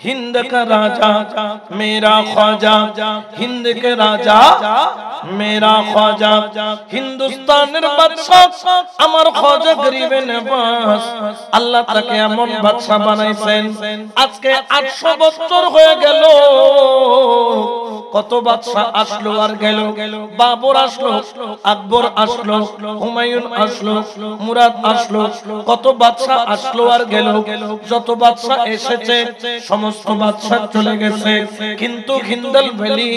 हिंद का राजा मेरा ख्वाजा, हिंद के राजा मेरा ख्वाजा, हिंदुस्तानेर बादशाह আমার খ্বাজা গরিবে নওয়াজ। আল্লাহ তাকে এমন বাদশা বানাইছেন, আজকে 800 বছর হয়ে গেল। কত বাদশা আসলো আর গেল, বাবর আসলো, আকবর আসলো, হুমায়ুন আসলো, মুরাদ আসলো, কত বাদশা আসলো আর গেল। যত বাদশা এসেছে সমস্ত বাদশা চলে গেছে, কিন্তু হিন্দল ভ্যালি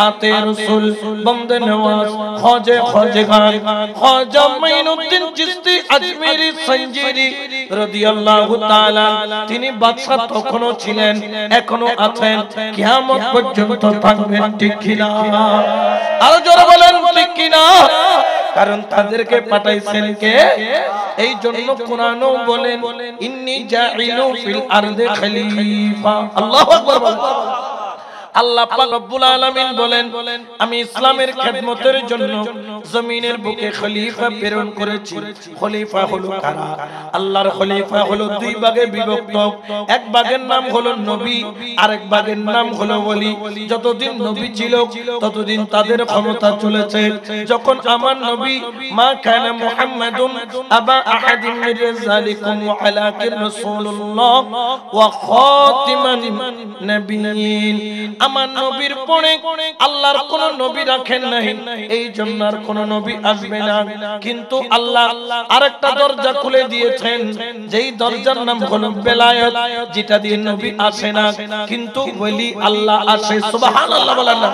আতে রাসূল বন্দে নওয়াজ খ্বাজা খ্বাজাগান খ্বাজা মাইনুদ্দিন চিশতি আজমেরি সঞ্জিরি রাদিয়াল্লাহু তাআলা, তিনি বাদশা তখনও ছিলেন, এখনো আছেন, কিয়ামত পর্যন্ত থাকবেন। ঠিক কি না? আরো জোরে বলেন ঠিক কি না? কারণ তাদেরকে পাঠাইছেন কে? এই জন্য কোরআনও বলেন ইন্নী জাইলু ফিল আরদি খলিফা। আল্লাহু আকবার বলেন। আল্লাহ পাক রব্বুল আলামিন বলেন আমি ইসলামের খেদমতের জন্য জমিনের বুকে খলিফা প্রেরণ করেছি। খলিফা হলো কারা? আল্লাহর খলিফা হলো দুই ভাগে বিভক্ত। এক ভাগের নাম হলো নবী, আরেক ভাগের নাম হলো ওলি। যতদিন নবী ছিল ততদিন তাদের ক্ষমতা চলেছে। যখন আমার নবী মা কানা মুহাম্মাদুন আবা আহাদিম মিন রিজালিকুম ওয়ালাকিন রাসূলুল্লাহ ওয়া খাতিমান নবিয়্যিন, আমার নবীর পরে আল্লাহর কোন নবী রাখেন নাই, এই জন্য আর কোন নবী আসবে না। কিন্তু আল্লাহ আরেকটা দরজা খুলে দিয়েছেন, যেই দরজার নাম হলো বেলায়েত, যেটা দিয়ে নবী আসে না কিন্তু ওলি আল্লাহ আসে। সুবহানাল্লাহ বলেন না?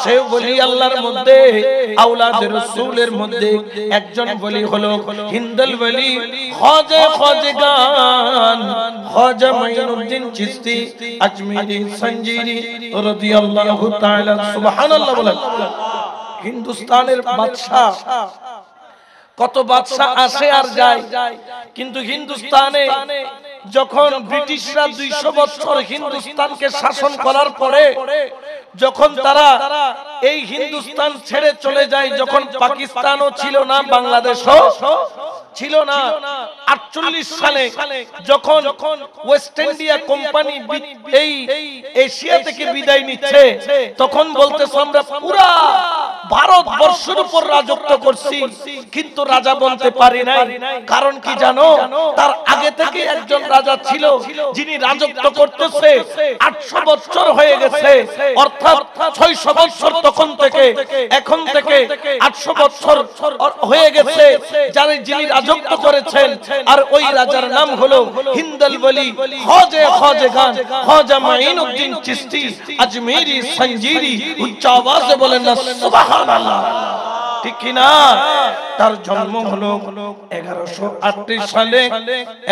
সেই ওলি আল্লাহর মধ্যে আওলাদ রাসূলের মধ্যে একজন ওলি হলো হিন্দল ওলি খ্বাজা খ্বাজাগান খ্বাজা মাইনুদ্দিন চিশতি আজমেরি সঞ্জিরি রাদিয়াল্লাহু তাআলা। সুবহানাল্লাহ বলেন। হিন্দুস্তানের বাদশা, কত বাদশা আসে আর যায়, কিন্তু হিন্দুস্তানে যখন ব্রিটিশরা 200 বছর হিন্দুস্তানকে শাসন করার পরে যখন তারা এই হিন্দুস্তান ছেড়ে চলে যায়, যখন পাকিস্তানও ছিল না, বাংলাদেশও ছিল না, 48 সালে যখন ওয়েস্ট ইন্ডিয়া কোম্পানি এই এশিয়া থেকে বিদায় নিচ্ছে, তখন বলতেছে আমরা পুরা ভারতবর্ষের উপর রাজত্ব করছি, কিন্তু রাজা বলতে পারি নাই। কারণ কি জানো? তার আগে থেকে একজন রাজা ছিল যিনি রাজত্ব করতেছে 800 বছর হয়ে গেছে, অর্থাৎ 600 বছর তখন থেকে, এখন থেকে 800 বছর হয়ে গেছে যিনি রাজত্ব করেছেন। আর ওই রাজার নাম হলো হিন্দল ওলি খ্বাজা খ্বাজাগান খ্বাজা মাইনুদ্দিন চিশতি আজমেরি সঞ্জিরি। উচ্চ আওয়াজে বলেন না সুবহানাল্লাহ। ঠিক কি না? তার জন্ম হলো 1138 সালে,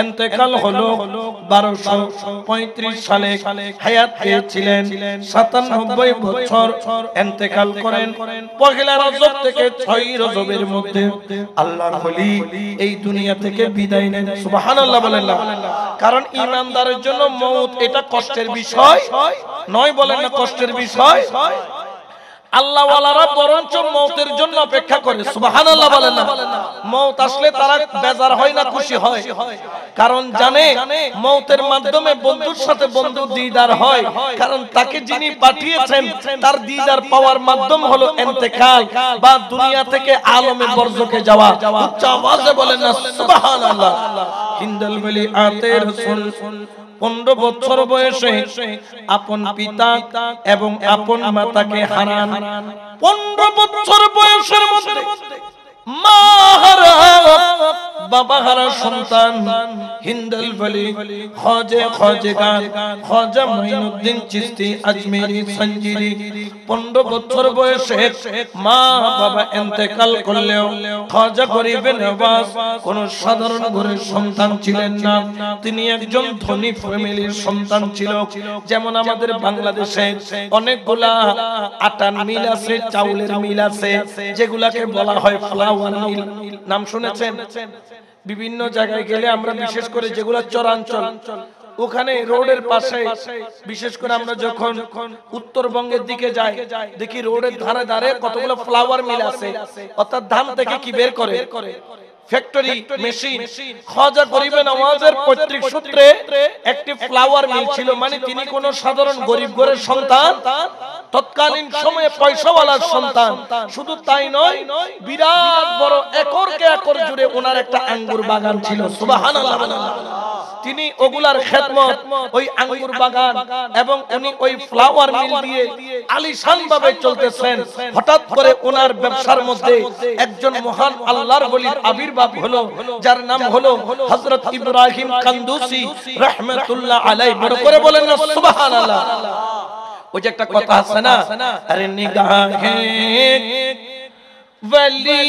ইন্তেকাল হলো 1235 সালে, হায়াত পেয়েছিলেন 97 বছর, ইন্তেকাল করেন পহেলা রজব থেকে 6 রজবের মধ্যে। আল্লাহর ওলি এই দুনিয়া থেকে বিদায় নেন। সুবহানাল্লাহ বলেন না? কারণ ঈমানদারের জন্য মওত এটা কষ্টের বিষয় নয়। বলেন না কষ্টের বিষয়? আল্লাহ ওয়ালারা বরঞ্চ মওতের জন্য অপেক্ষা করে। সুবহানাল্লাহ বলেন না? মওত আসলে তারা বেজার হয় না, খুশি হয়। কারণ জানে মওতের মাধ্যমে বন্ধুর সাথে বন্ধু দিদার হয়। কারণ তাকে যিনি পাঠিয়েছেন তার দিদার পাওয়ার মাধ্যম হলো ইন্তেকাল বা দুনিয়া থেকে আলমে বরজকে যাওয়া। উচ্চ আওয়াজে বলেন না সুবহানাল্লাহ। হিন্দল ওলি আতে রাসূল 15 বছর বয়সে আপন পিতা এবং আপন মাতাকে হারান। 15 বছর বয়সের মধ্যে মা হারা বাবা হারা সন্তান হিন্দল ওলি খ্বাজা খ্বাজাগান খ্বাজা মাইনুদ্দিন চিশতি আজমেরি সঞ্জিরি 15 বছর বয়সে মা বাবা ইন্তেকাল করলেও খ্বাজা গরিবে নওয়াজ কোন সাধারণ ঘরের সন্তান ছিলেন না। তিনি একজন ধনী ফ্যামিলির সন্তান ছিল। যেমন আমাদের বাংলাদেশে অনেকগুলা আটার মিল আছে, চাউলের মিল আছে, যেগুলাকে বলা হয় ফ্লাওয়ার মিল। নাম শুনেছেন? বিভিন্ন জায়গায় গেলে আমরা বিশেষ করে যেগুলো চরাঞ্চল, ওখানে রোডের পাশে, বিশেষ করে আমরা যখন উত্তরবঙ্গের দিকে যাই দেখি রোডের ধারে ধারে কতগুলো ফ্লাওয়ার মিল আছে, অর্থাৎ ধান থেকে কি বের করে? Factory machine. খাজা গরিবে নওয়াজের পৈতৃক সূত্রে একটি ফ্লাওয়ার মিল ছিল, মানে তিনি কোন সাধারণ গরিব ঘরের সন্তান, তৎকালীন সময়ে পয়সাওয়ালার সন্তান। শুধু তাই নয়, বিরাট বড় একরকে একর জুড়ে ওনার একটা আঙ্গুর বাগান ছিল। সুবহানাল্লাহ। তিনি ওগুলার খেদমত, ওই আঙ্গুর বাগান এবং উনি ওই ফ্লাওয়ার মিল দিয়ে আলিশান ভাবে চলতেছেন। হঠাৎ করে ওনার ব্যবসার মধ্যে একজন মহান আল্লাহর ওলির আবির্ভাব হলো, যার নাম হলো হযরত ইব্রাহিম কান্দুসি রাহমাতুল্লাহ আলাইহি। বড় করে বলেন না সুবহানাল্লাহ। ওই যে একটা কথা আছে না, আরে নিগাহে वली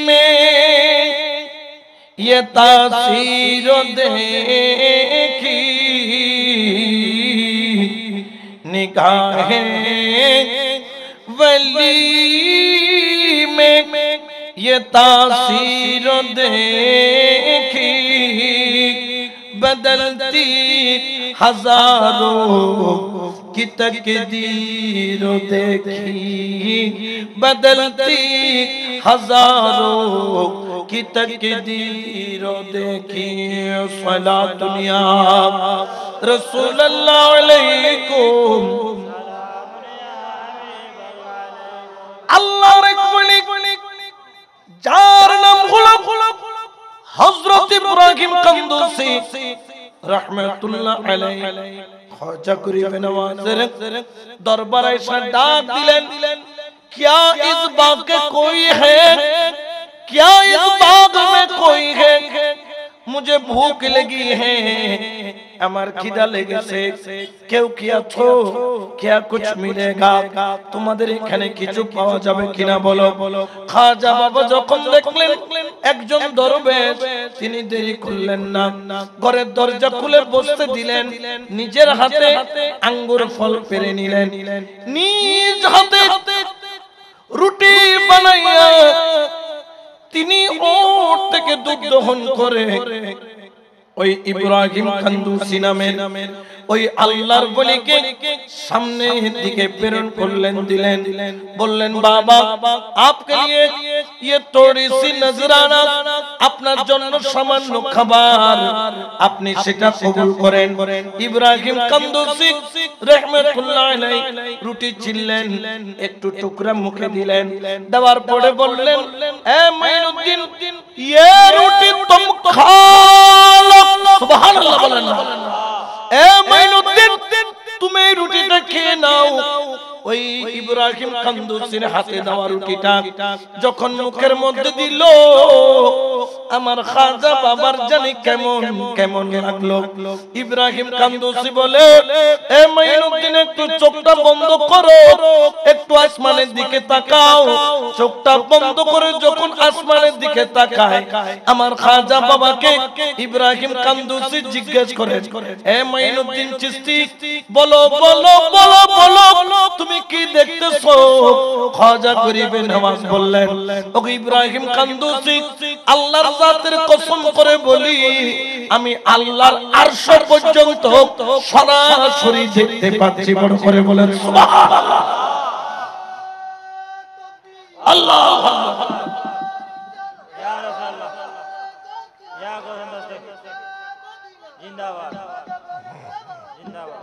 में ये तासीर देखी, निगाहे वली में ये तासीर देखी, बदलती हजारों की तकदीर देखी, बदलती हजारों की तकदीर देखी। सला दुनिया रसूलुल्लाह अलैकुम। আল্লাহর এক ওলি যার নাম হলো হযরত ইব্রাহিম কান্দুসি রাহমাতুল্লাহ আলাইহি, খাজা গরিবে নওয়াজের দরবারে এসে ডাক দিলেন, क्या इस बाग के कोई है, क्या इस बाग में कोई है, मुझे भूख लगी है, আমার খিদা লেগেছে, কেউ কি আছো, क्या कुछ मिलेगा, তোমাদের এখানে কিছু পাওয়া যাবে কিনা বলো। খাজা বাবা যখন দেখলেন একজন দরবেশ, তিনি দেরি করলেন না, ঘরের দরজা খুলে বসতে দিলেন, নিজের হাতে আঙ্গুর ফল পেরে নিলেন, নিজ হাতে রুটি বানাইয়া তিনি ওট থেকে দুধ দহন করে ওই ইব্রাহিম কান্দুসি নামের ওই আল্লাহর ওলিকে সামনের দিকে প্রেরণ করলেন, দিলেন, বললেন বাবা आपके लिए ये थोड़ी सी नजराना, আপনার জন্য সামান্য খাবার, আপনি সেটা কবুল করেন। ইব্রাহিম কান্দুসি রাহমাতুল্লাহ আলাইহি রুটি ছিললেন, একটু টুকরা মুখে দিলেন, দেওয়ার পরে বললেন, এ মাইনুদ্দিন ये रोटी तुम खा लो। সুবহানাল্লাহ বলেন না। এ মাইনুদ্দিন তুমি এই রুটিটা খেয়ে নাও। ওই ইব্রাহিম কান্দুসির হাতে দেওয়া রুটিটা যখন মুখের মধ্যে দিল, আমার খাজা বাবার জানি কেমন কেমন লাগলো। ইব্রাহিম কান্দুসি বলে, এ মাইনুদ্দিন একটু চোখটা বন্ধ করো, একটু আসমানের দিকে তাকাও। চোখটা বন্ধ করে যখন আসমানের দিকে তাকায়, আমার খাজা বাবাকে ইব্রাহিম কান্দুসি জিজ্ঞেস করে, এ মাইনুদ্দিন চিশতি বলো বলো বলো বলো তুমি কি দেখতেছো? খাজা গরিবে নওয়াজ বললেন, ও ইব্রাহিম কান্দুসি আল্লাহর জাতের কসম করে বলি, আমি আল্লাহর আরশ পর্যন্ত সরাসরি দেখতে পাচ্ছি। বড় করে বলেন সুবহানাল্লাহ। আল্লাহু আকবার। ইয়া রাসূলুল্লাহ, ইয়া গোলাম দস্তে জিন্দাবাদ জিন্দাবাদ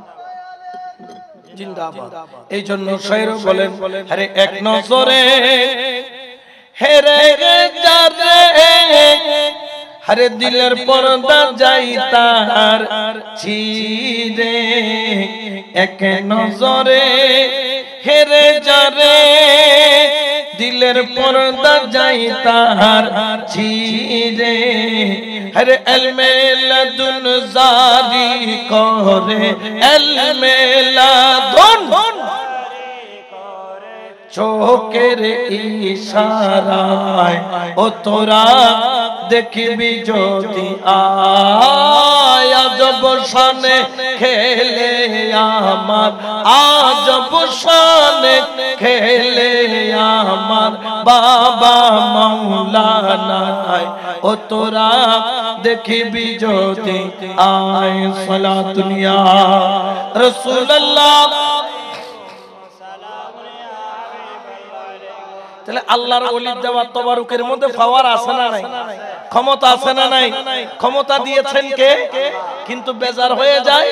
জিন্দাবাদ। এই জন্য শায়র বলেন, আরে এক নজরে হেরে যারে, হরে দিলের পর্দা যাই তার ছিরে, এক নজরে হেরে যারে, দিলের পর্দা যাই তার ছিরে, হরে ইলমে লাদুন জারি করে, ইলমে লাদুন চোখের ইশারায়, ও তোরা দেখবি যদি আজব শানে খেলে আমার, আজব শানে খেলে আমার বাবা মাওলানা, ও তোরা দেখবি যদি আয়। সালাতুন ইয়া রাসূলুল্লাহ। তাহলে আল্লাহর ওলির দেওয়া তবারুকের মধ্যে পাওয়ার আছে না নাই, ক্ষমতা আছে না নাই? ক্ষমতা দিয়েছেন কে? কিন্তু বেজার হয়ে যায়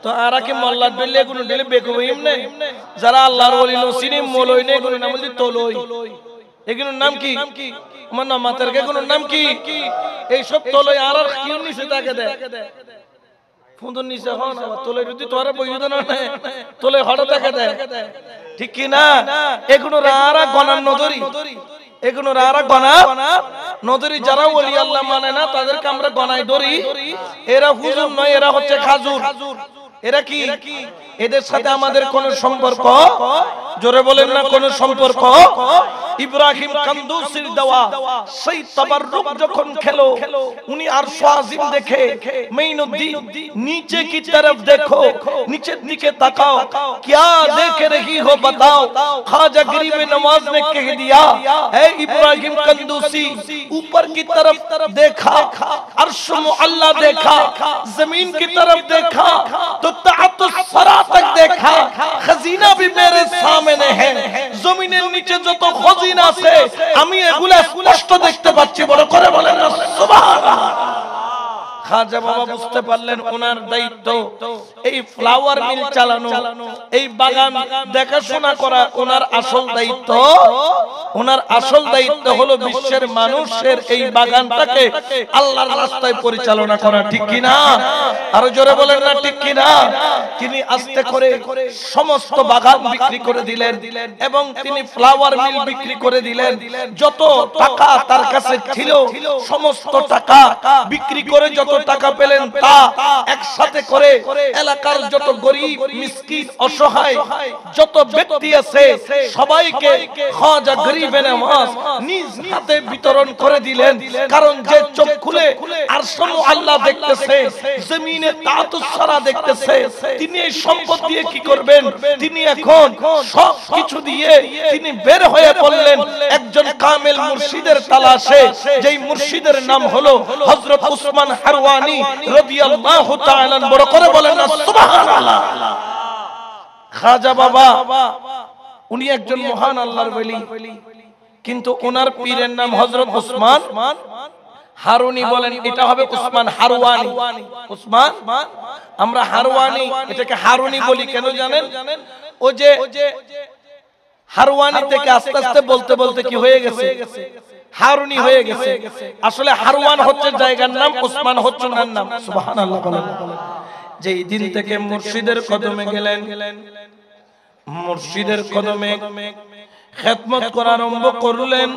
তো আরা কি মোল্লা ডলে গুলো ডলে বেকুবিম নেই, যারা আল্লাহর ওলি নসিনি মলই নেই গুলো নাম বলছি তলই, এগুলোর নাম কি? আমার নাম মাতের কে গুলোর নাম কি? এই সব তলই আর কিউ নিচে তাকে দেয় ফুন্দর নিচে হন আবার তলই যদি তোরা বইতে না তলে হঠাৎ তাকে দেয়, ঠিক কি না? এগুলো রারা গণার নদরি, এগুলো রারা গণা নদরি। যারা ওলি আল্লাহ মানে না তাদেরকে আমরা গণাই ধরি, এরা হুজুর নয়, এরা হচ্ছে খাজুর। এরা কি? এদের সাথে আমাদের কোন সম্পর্ক? জোরে বলেন না কোন সম্পর্ক? ইব্রাহিম কান্দুসির দেওয়া সেই তাবাররুক যখন খেলো, উনি আরশ আজিম দেখে মেইনুদ্দিন नीचे की तरफ देखो, नीचे दिखे ताकाओ, क्या देख रही हो बताओ। ख्वाजा गरीब नवाज ने कह दिया, है इब्राहिम कंदूसी ऊपर की तरफ देखा, अर्श मुअल्ला देखा, जमीन की तरफ देखा तो ताअतुस सरा तक देखा, खजीना भी मेरे सामने है, जमीনের নিচে যত খজিনা আছে আমি এগুলা স্পষ্ট দেখতে পাচ্ছি। বড় করে বলেন না সুবহানাল্লাহ। খাজা বাবা বুঝতে পারলেন ওনার দায়িত্ব এই ফ্লাওয়ার মিল চালানো, এই বাগান দেখাশোনা করা ওনার আসল দায়িত্ব। ওনার আসল দায়িত্ব হলো বিশ্বের মানুষের এই বাগানটাকে আল্লাহর রাস্তায় পরিচালনা করা, ঠিক কি না? আরো জোরে বলেন না ঠিক কি না? তিনি আস্তে করে সমস্ত বাগান বিক্রি করে দিলেন এবং তিনি ফ্লাওয়ার মিল বিক্রি করে দিলেন। যত টাকা তার কাছে ছিল সমস্ত টাকা বিক্রি করে যত টাকা পেলেন তা একসাথে করে এলাকার যত গরিব মিসকিন অসহায় যত ব্যক্তি আছে সবাইকে খাজা গরিবে নওয়াজ নিজ হাতে বিতরণ করে দিলেন। কারণ যে চোখ খুলে আরশ আল্লাহ দেখতেছে, জমিনে তাতুস সারা দেখতেছে, তিনি এই সম্পদ দিয়ে কি করবেন? তিনি এখন সব কিছু দিয়ে তিনি বের হয়ে পড়লেন একজন কামেল মুর্শিদের তালাশে, যেই মুর্শিদের নাম হলো হযরত উসমান হারওয়ানি রাদিয়াল্লাহু তাআলা। বড় করে বলেন না সুবহানাল্লাহ। খাজা বাবা উনি একজন মহান আল্লাহর ওলি, কিন্তু ওনার পীরের নাম হযরত উসমান হারুনি। বলেন এটা হবে উসমান হারওয়ানি। উসমান আমরা হারওয়ানি এটাকে হারুনি বলি কেন জানেন? ও যে হারওয়ানি থেকে আস্তে আস্তে বলতে বলতে কি হয়ে গেছে? হারুনি হয়ে গেছে। আসলে হারওয়ান হচ্ছে জায়গার নাম, উসমান হচ্ছে ওনার নাম। সুবহানাল্লাহ বলেন। যেই দিন থেকে মুর্শিদের কদমে গেলেন, মুর্শিদের কদমে খেদমত করা আরম্ভ করলেন,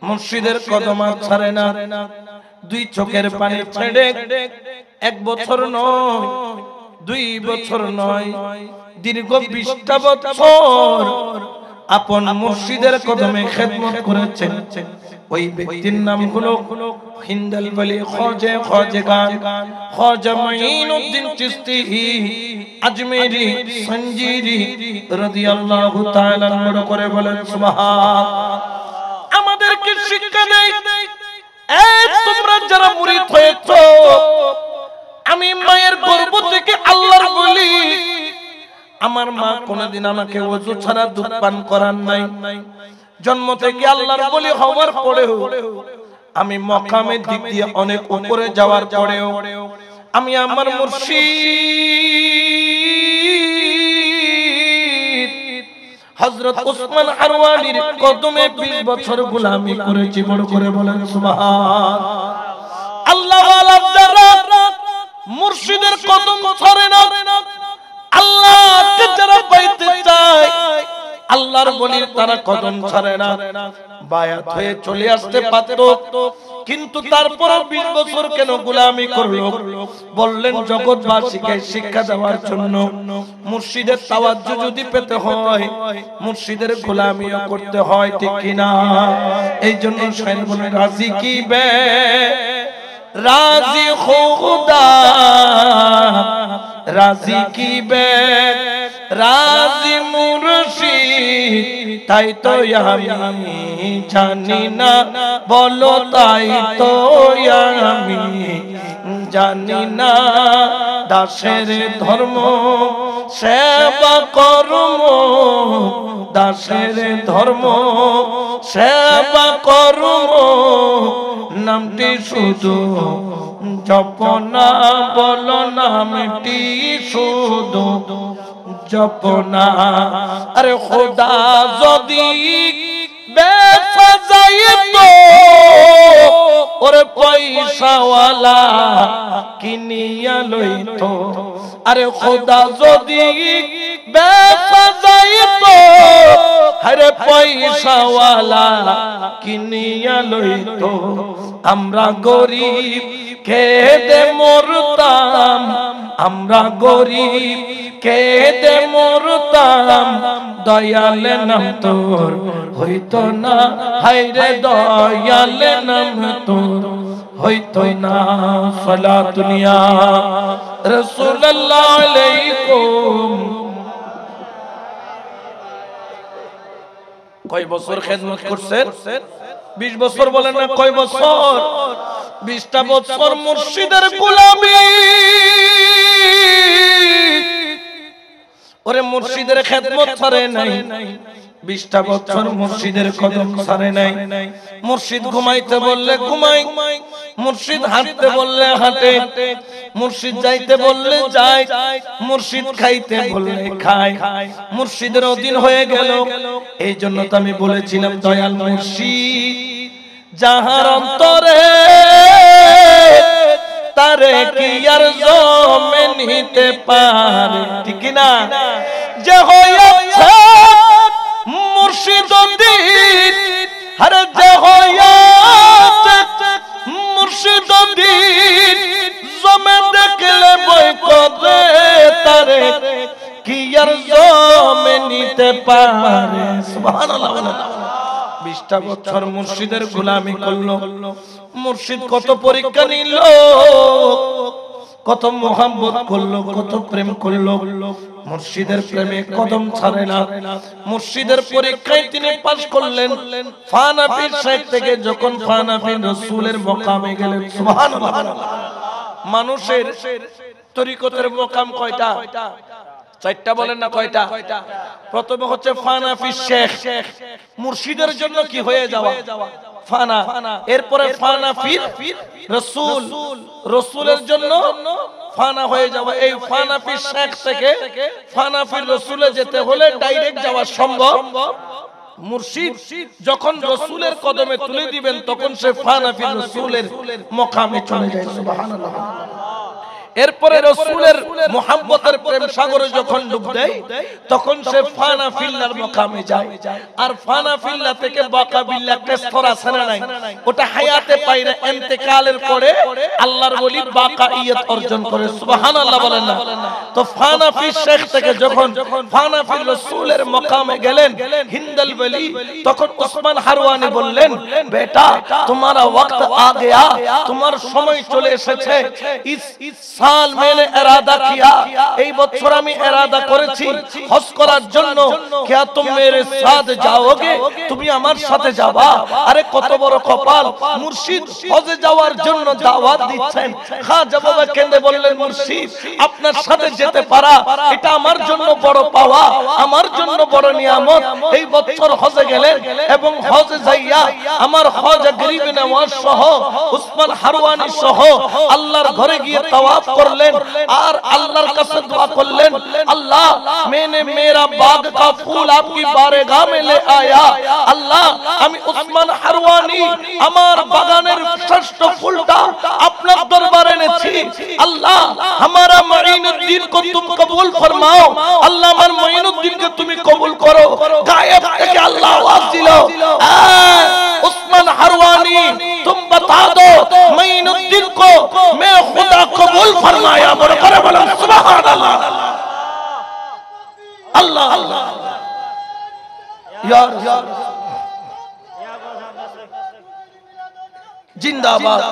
মুর্শিদের কদম ছাড়ে না। দুই চোখের পানি ছেড়ে 1 বছর নয়, 2 বছর নয়, দীর্ঘ 20টা বছর আপন মুর্শিদের কদমে খেদমত করেছেন। ওই ব্যক্তির নাম হলো হিন্দাল ওলি খাজা খাজাগান খাজা মুঈনুদ্দিন চিশতি আজমেরি সঞ্জিরি রাদিয়াল্লাহু তাআলা। বড় করে বলেন সুবহান। আমাদেরকে শিক্ষা দেয়, এই তোমরা যারা মুরিদ হয়েছো, আমি মায়ের গর্ভ থেকে আল্লাহর ওলি, আমার মা কোনদিন আমাকে ওযু ছাড়া দুধ পান করান নাই। জন্ম থেকে আল্লাহর ওলি হওয়ার পরেও, আমি মাকামের দিক দিয়ে অনেক উপরে যাওয়ার পরেও আমি আমার মুর্শিদ হযরত উসমান হারওয়ানির কদমে 20 বছর গোলামি করেছি। বড় করে বলেন সুবহান। আল্লাহ ওয়ালা যারা মুর্শিদের কদম ছাড়ে না, আল্লাহকে যারা পাইতে চায়, আল্লাহর ওলির তারা কদম ছাড়ে না। বায়াত হয়ে চলে আসতে পারত, কিন্তু তারপর 20 বছর কেন গোলামি করলো? বললেন জগৎবাসীকে শিক্ষা দেওয়ার জন্য। মুর্শিদের তাওয়াজ্জু যদি পেতে হয়, মুর্শিদের গোলামিও করতে হয়, ঠিক কিনা? এই জন্য শায়র বলেন, রাজি কি বে রাজি খুদা, রাজি কি বে রাজি মুর্শিদ, তাই তো আমি জানি না, বলো তাই তো আমি জানি না। দাসের ধর্ম সেবা কর্ম, দাসের ধর্ম সেবা কর্ম নামটি শুধু জপনা বলো নামটি শুধু জপনা আরে খোদা যদি বেচা যাইতো ওরে পয়সাওয়ালা কিনিয়া লইতো আরে খোদা যদি বেচা যাইতো আরে পয়সাওয়ালা কিনিয়া লইতো আমরা গরিব খেদে মরতাম আমরা গরিব কেদে মরতাম দয়াল নাম তোর হইতো না হায়রে দয়াল নাম তোর হইতো না সালাতুন ইয়া রাসূলুল্লাহ আলাইকুম কয় বছর খেদমত করছেন 20 বছর বলেন না কয় বছর 20টা বছর মুর্শিদের গোলামি ওরে মুর্শিদের খেদমত করে নাই 20টা বছর মুর্শিদের কদম ছাড়ে নাই মুর্শিদ ঘুমাইতে বললে ঘুমাই মুর্শিদ হাঁটতে বললে হাঁটে মুর্শিদ যাইতে বললে যায় মুর্শিদ খাইতে বললে খায় মুর্শিদের অধীন হয়ে গেল এই জন্য তো আমি বলেছিলাম দয়াল মুর্শিদ যাহার অন্তরে তারে কি আর জমে নিতে পারে ঠিক না যে হইয়াছে মুর্শিদ দ্বীন হরে যে হইয়াছে মুর্শিদ দ্বীন জমে দেখলে বই করে তারে কি আর জমে নিতে পারে সুবহানাল্লাহ 20টা বছর মুর্শিদের গোলামি করলো মুর্শিদ কত পরীক্ষা নিল কত মোহাম্মত করলো কত প্রেম করলো মুর্শিদের প্রেমে কদম ছাড়ে না মুর্শিদের পরীক্ষায় তিনি পাস করলেন ফানা পীর সাহেব থেকে যখন ফানা পীর রাসূলের মকামে গেলেন সুবহানাল্লাহ মানুষের তরিকতের মকাম কয়টা চারটা বলেন না কয়টা প্রথমে হচ্ছে ফানা পীর শেখ মুর্শিদের জন্য কি হয়ে যাওয়া ফানা এরপরে ফানা পীর রাসূল রাসূলের জন্য ফানা হয়ে যাওয়া এই ফানা পীর শেখ থেকে ফানা পীর রাসূলে যেতে হলে ডাইরেক্ট যাওয়া সম্ভব মুর্শিদ যখন রাসূলের কদমে তুলে দিবেন তখন সে ফানা পীর রাসূলের মকামে চলে যায় সুবহানাল্লাহ এরপরে রাসূলের মুহাব্বতের প্রেম সাগরে যখন ডুব দেয় তখন সে ফানা ফিল্লার মকামে যায় আর ফানা ফিল্লা থেকে বাকা বিল্লাহ একটা স্তর আছে না নাই ওটা হায়াতে পায় না ইন্তেকালের পরে আল্লাহর ওলি বাকাইয়াত অর্জন করে সুবহানাল্লাহ বলেন না তো ফানা ফির শেখ থেকে যখন ফানা ফির রাসূলের মকামে গেলেন হিন্দাল ওলি তখন ওসমান হারওয়ানি বললেন বেটা তোমারা ওয়াক্ত আ গয়া তোমার সময় চলে এসেছে ইস साल मैंने इरादा किया এই বছর আমি ইরাদা করেছি হজ করার জন্য क्या तुम मेरे साथ जाओगे তুমি আমার সাথে যাবা আরে কত বড় কপাল মুর্শিদ হজে যাওয়ার জন্য দাওয়াত দিচ্ছেন খাজা বাবা কেঁদে বললেন মুর্শিদ আপনার সাথে যেতে পারা এটা আমার জন্য বড় পাওয়া আমার জন্য বড় নিয়ামত এই বছর হজে গেলেন এবং হজে যাইয়া আমার হজ গরিব নওয়াজ সহ উসমান হারওয়ানি সহ আল্লাহর ঘরে গিয়ে তাওয়াফ করলেন আর আল্লাহর কাছে দোয়া করলেন अल्लाह मैंने मेरा बाग का फूल आपकी बारगाह में ले आया अल्लाह আমি উসমান হারওয়ানি আমার বাগানের শ্রেষ্ঠ ফুলটা আপনার দরবারে এনেছি আল্লাহ हमारा মঈনুদ্দিন को तुम कबूल फरमाओ अल्लाह আমার মঈনুদ্দিনকে তুমি কবুল করো গায়েব থেকে আল্লাহ আওয়াজ দিল उस्मान हारवानी तुम बता दो मईनुद्दीन को मैं खुदा कबूल फरमाया बोलो सुभान अल्लाह अल्लाह अल्लाह यार जिंदाबाद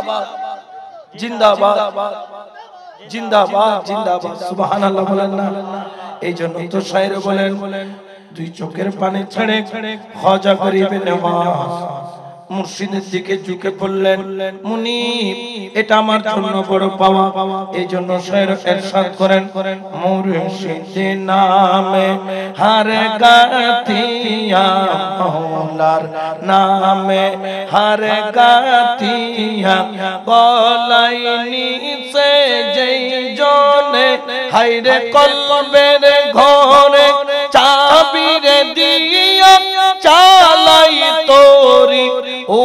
जिंदाबाद जिंदाबाद जिंदाबाद सुभान अल्लाह बोलेन ना এই জন্য তো শায়ের বলেন দুই চোখের পানি ছেড়ে খাজা গরিব নওয়াজ মুর্শিদের দিকে ঝুঁকে পড়লেন, মুনিব এটা আমার জন্য বড় পাওয়া, এই জন্য শের ইরশাদ করেন, মুর্শিদ নামে হার গাতিয়া, মওলার নামে হার গাতিয়া, গলাই নিচে যেই জনে হায়রে কলবের ঘরে চাবিরে দিয়া চালাই তোরি ও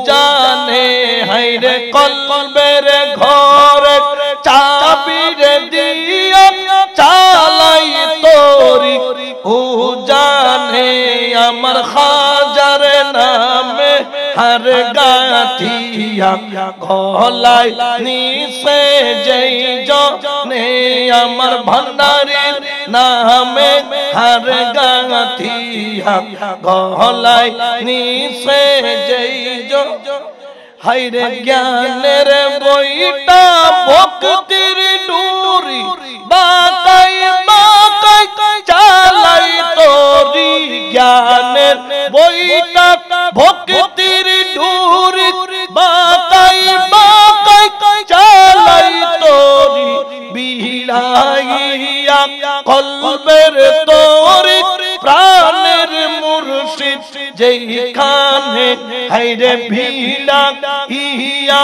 জানে, হায়রে কলবের ঘরে চাবিরে দিয়া চালাই তোরি ও জানে, আমার খাজার নামে হার গাথিয়া, গলায় নিচে যেই জনে আমার ভান্ডারীর নামে হার গাথিয়া, গলায় নিচে যেই জনে, হায়রে জ্ঞানের বইটা ভক্তির ডুরি বাঁকাই বাঁকাই চালাই তোরি, জ্ঞানের বইটা ভক্তির ডুরি বাঁকাই বাঁকাই চালাই তোরি, বিলাইয়া কলবের তোরি প্রাণের মুর্শিদ যেইখানে, হায়রে ভিড়া ইয়া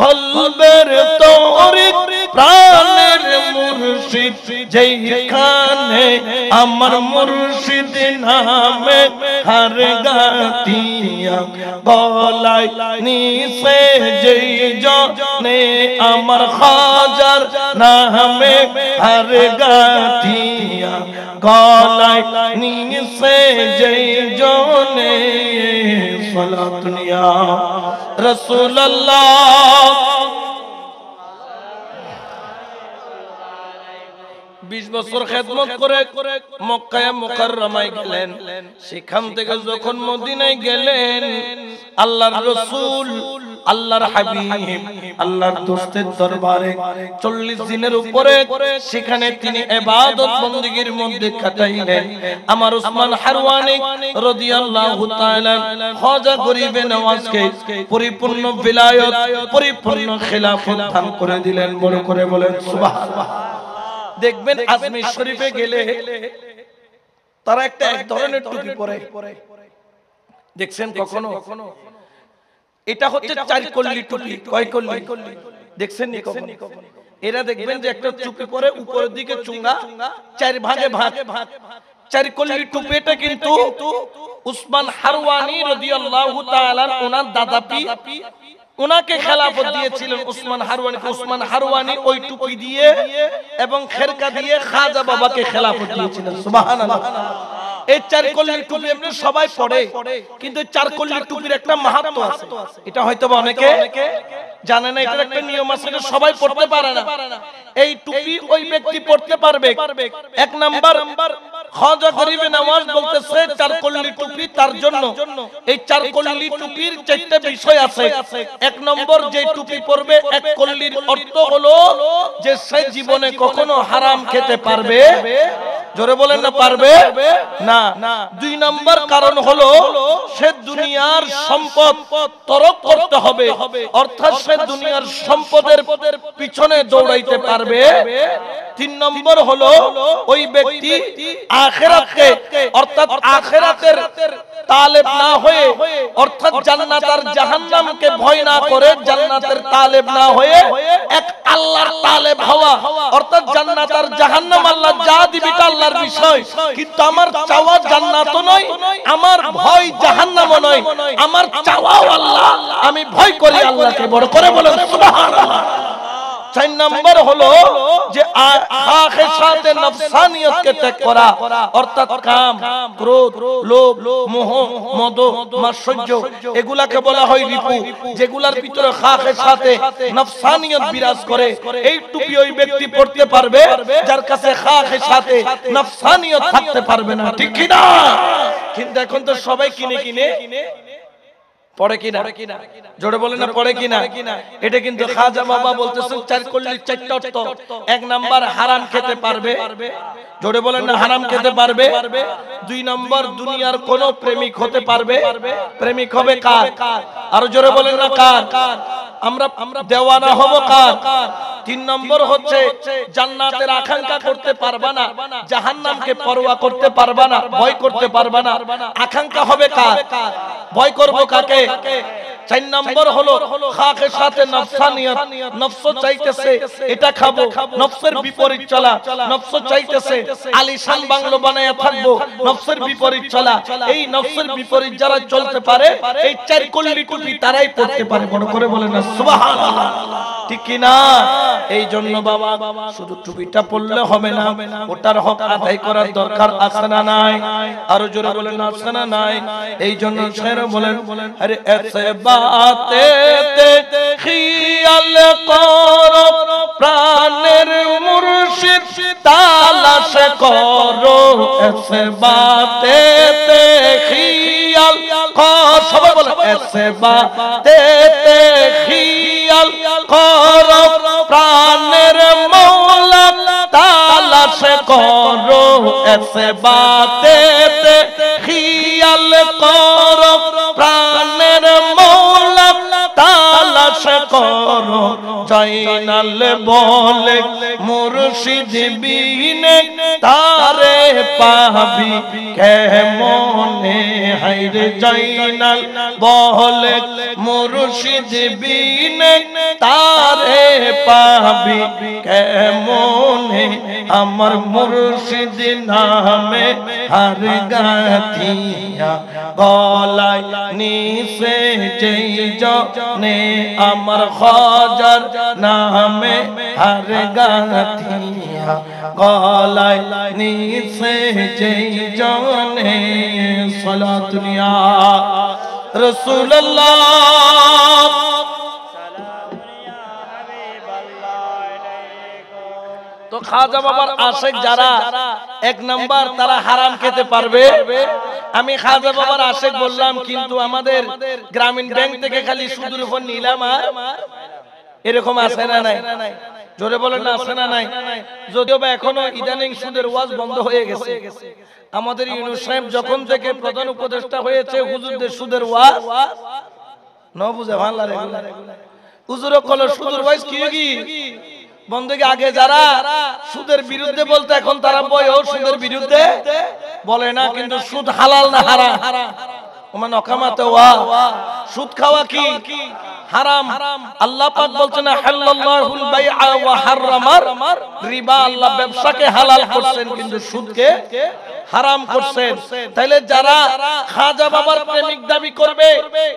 কলবের তোরি প্রাণের মুর্শিদ যেইখানে, আমার মুর্শিদ নামে হার গাতিয়া, গলায় নিচে যেই জনে আমার খাজার নামে হার গাতিয়া, গলায় নিচে যেই জনে, সালাতুন ইয়া রাসূলুল্লাহ। 20 বছর খেদমত করে মক্কায়ে মুকাররমায় গেলেন, সেখান থেকে যখন মদিনায় গেলেন, আল্লাহর রাসূল আল্লাহর হাবিব আল্লাহর দোস্তের দরবারে 40 দিনের উপরে সেখানে তিনি ইবাদত বندگির মধ্যে কাটাইলেন। আমার উসমান হারওয়ানি রাদিয়াল্লাহু তাআলা খাজা গরিবে নওয়াজকে পরিপূর্ণ বিলায়ত, পরিপূর্ণ খিলাফত দান করে দিলেন। বড় করে বলেন সুবহানাল্লাহ। দেখবেন আজমির শরীফে গেলে তারা একটা এক ধরনের টুপি পরে, দেখছেন কখনো? এটা হচ্ছে 4 কল্লি টুপি। কয় কল্লি দেখছেন নি কখনো? এরা দেখবেন যে একটা টুপি পরে, উপরের দিকে চুঙ্গা 4 ভাগে ভাগ। 4 কল্লি টুপিটা কিন্তু উসমান হারওয়ানি রাদিয়াল্লাহু তাআলা ওনার দাদা পি উনাকে খেলাফত দিয়েছিলেন উসমান হারওয়ানিকে। উসমান হারওয়ানি ওই টুপি দিয়ে এবং খেরকা দিয়ে খাজা বাবাকে খেলাফত দিয়েছিলেন। সুবহানাল্লাহ। এই 4 কল্লি টুপি আপনি সবাই পড়ে, কিন্তু 4 কল্লি টুপির একটা মাহাত্ম্য আছে। এটা হয়তো অনেকে জানে না, এটার একটা নিয়ম আছে, এটা সবাই পড়তে পারে না। এই টুপি ওই ব্যক্তি পড়তে পারবে। এক নাম্বার খাজা গরিবে নওয়াজ বলতেছে 4 কল্লি টুপি তার জন্য। এই 4 কল্লি টুপির 4টা বিষয় আছে। এক নম্বর, যে টুপি পরবে 1 কল্লির অর্থ হলো যে সে জীবনে কখনো হারাম খেতে পারবে। জোরে বলেন না, পারবে না। 2 নম্বর কারণ হলো সে দুনিয়ার সম্পদ তরক করতে হবে, অর্থাৎ সে দুনিয়ার সম্পদের পিছনে দৌড়াইতে পারবে। 3 নম্বর হলো ওই ব্যক্তি আখিরাতকে, অর্থাৎ আখিরাতের তালেব না হয়ে, অর্থাৎ জান্নাত আর জাহান্নামকে ভয় না করে, জান্নাতের তালেব না হয়ে এক আল্লাহর তালেব হওয়া। অর্থাৎ জান্নাত আর জাহান্নাম আল্লাহ যা দিবে তা আল্লাহর বিষয়, কিন্তু আমার চাওয়া জান্নাতও নয়, আমার ভয় জাহান্নামও নয়, আমার চাওয়াও আল্লাহ, আমি ভয় করি আল্লাহকে। বড় করে বলেন সুবহানাল্লাহ। 4 নম্বর হলো যে খাহিশাতে নফসানিয়তকে ত্যাগ করা, অর্থাৎ কাম, ক্রোধ, লোভ, মোহ, মদ, মাৎসর্য, এগুলাকে বলা হয় রিপু, যেগুলার ভিতরে খাহিশাতে নফসানিয়ত বিরাজ করে। এই টুপি ওই ব্যক্তি পড়তে পারবে যার কাছে খাহিশাতে নফসানিয়ত থাকতে পারবে না, ঠিক কি না? কিন্তু এখন তো সবাই কিনে পড়ে কিনা জোরে বলেন না পড়ে কিনা এটা কিন্তু খাজা বাবা বলতেছেন চার কল্লির চারটা অর্থ এক নাম্বার হারাম খেতে পারবে জোরে বলেন না হারাম খেতে পারবে দুই নাম্বার দুনিয়ার কোন প্রেমিক হতে পারবে প্রেমিক হবে কার আর জোরে বলেন না কার আমরা দেওয়ানা হব কার তিন নম্বর হচ্ছে জান্নাতের আকাঙ্ক্ষা করতে পারবা না জাহান্নামকে পরোয়া করতে পারবা না ভয় করতে পারবা না আকাঙ্ক্ষা হবে কার ভয় করব কাকে চার নম্বর হলো খাকের সাথে নফসানিয়ত নফস চাইতেছে এটা খাবো নফসের বিপরীত চলা নফস চাইতেছে আলিশান বাংলো বানায়া থাকবো নফসের বিপরীত চলা এই নফসের বিপরীত যারা চলতে পারে এই চার কল্লি টুপি তারাই পড়তে পারে বড় করে বলেন না সুবহানাল্লাহ ঠিক কি না এই জন্য বাবা শুধু টুপিটা পড়লে হবে না ওটার হক আদায় করার দরকার আছে না নাই আর জোরে বলেন আছে না নাই এই জন্য শের বলেন আরে এসে বাতে তে খিয়াল করো প্রাণের মুর্শিদ তালাশ করো এসে বাতে তে খিয়াল করো সবাই বলো এসে বাতে তে খিয়াল করো প্রাণের মৌলা তালাশ করো এসে বাতে তে খিয়াল করো প্রাণের মৌলা তালাশ করো জয়নাল বলে মুর্শিদ বিনে তারে পাবি কেমনে হায়রে জয়নাল বলে মুর্শিদ বিনে তারে পাবি কেমনে আমার মুর্শিদ নামে হার গাথিয়া গলায় নিসে যেই জনে আমার খাজার নামে হার গাথিয়া গলায় নিসে যেই জনে সালাতুনিয়া রাসূলুল্লাহ তো খাজা বাবার আশিক যারা এক নাম্বার তারা হারাম খেতে পারবে আমি খাজা বাবার আশিক বললাম কিন্তু আমাদের গ্রামীণ ব্যাংক থেকে খালি সুদের উপর নিলাম আর এরকম আছে না নাই জোরে বলেন না আছে না নাই যদিও বা এখনো ইদানিং সুদের ওয়াজ বন্ধ হয়ে গেছে আমাদের ইউনূস সাহেব যখন থেকে প্রধান উপদেষ্টা হয়েছে হুজুরদের সুদের ওয়াজ ন বুঝে ভালো লাগে হুজুরও কল সুদের ওয়াজ কি বন্ধুকে আগে যারা সুদের বিরুদ্ধে বলতে এখন তারা বয়ও সুদের বিরুদ্ধে বলে না কিন্তু সুদ হালাল না হারাম ওমান ওকামাতে ওয়া সুদ খাওয়া কি হারাম আল্লাহ পাক বলছেন হালাল্লাহুল বাইআ ওয়া হারামার রিবা আল্লাহ ব্যবসাকে হালাল করছেন কিন্তু সুদকে হারাম করছেন তাইলে যারা খাজা বাবার প্রেমিক দাবি করবে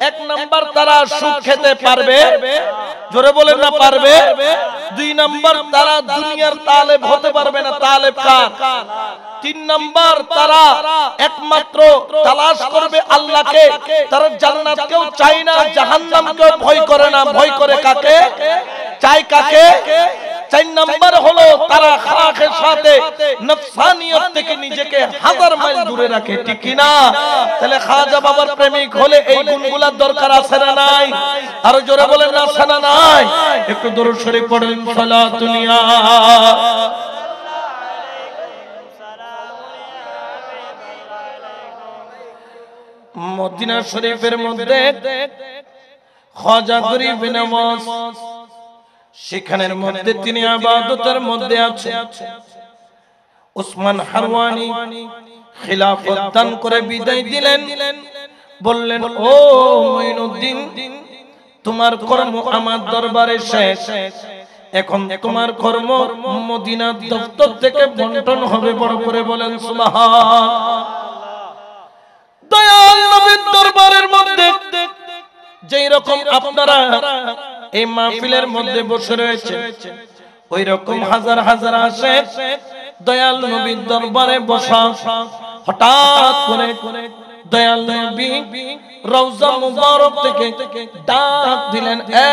এক নাম্বার তারা সুদ খেতে পারবে জোরে বলেন না পারবে দুই নাম্বার তারা দুনিয়ার তালেব হতে পারবে না তালেব কার তিন নাম্বার তারা একমাত্র তালাশ করবে আল্লাহকে তারা জান্নাতকেও চায় না জাহান্নামকেও ভয় করে না ভয় করে কাকে চায় কাকে চার নাম্বার হলো তারা খাকের সাথে নফসানিয়ত থেকে নিজেকে হাজার মাইল দূরে রাখে ঠিক কি না তাহলে খাজা বাবার প্রেমিক হলে এই গুণগুলোর দরকার আছে না নাই আর জোরে বলেন না আছে না নাই একটু দরুদ শরীফ পড়েন সালাতুনিয়া মদিনা শরীফের মধ্যে খাজা গরিব নওয়াজ সেখানের মধ্যে তিনি ইবাদতের মধ্যে আছেন উসমান হারওয়ানি খিলাফত দান করে বিদায় দিলেন বললেন ও মুঈনুদ্দিন তোমার কর্ম আমার দরবারে শেষ এখন তোমার কর্ম মদিনা দফতর থেকে বন্টন হবে বড় করে বলেন সুবহানাল্লাহ দয়াল নবীর দরবারের মধ্যে যেই রকম আপনারা এই মাহফিলের মধ্যে বসে রয়েছে ওই রকম হাজার হাজার আসে দয়াল নবীর দরবারে বসা হঠাৎ করে দয়াল নবী রওজা মুবারক থেকে ডাক দিলেন এ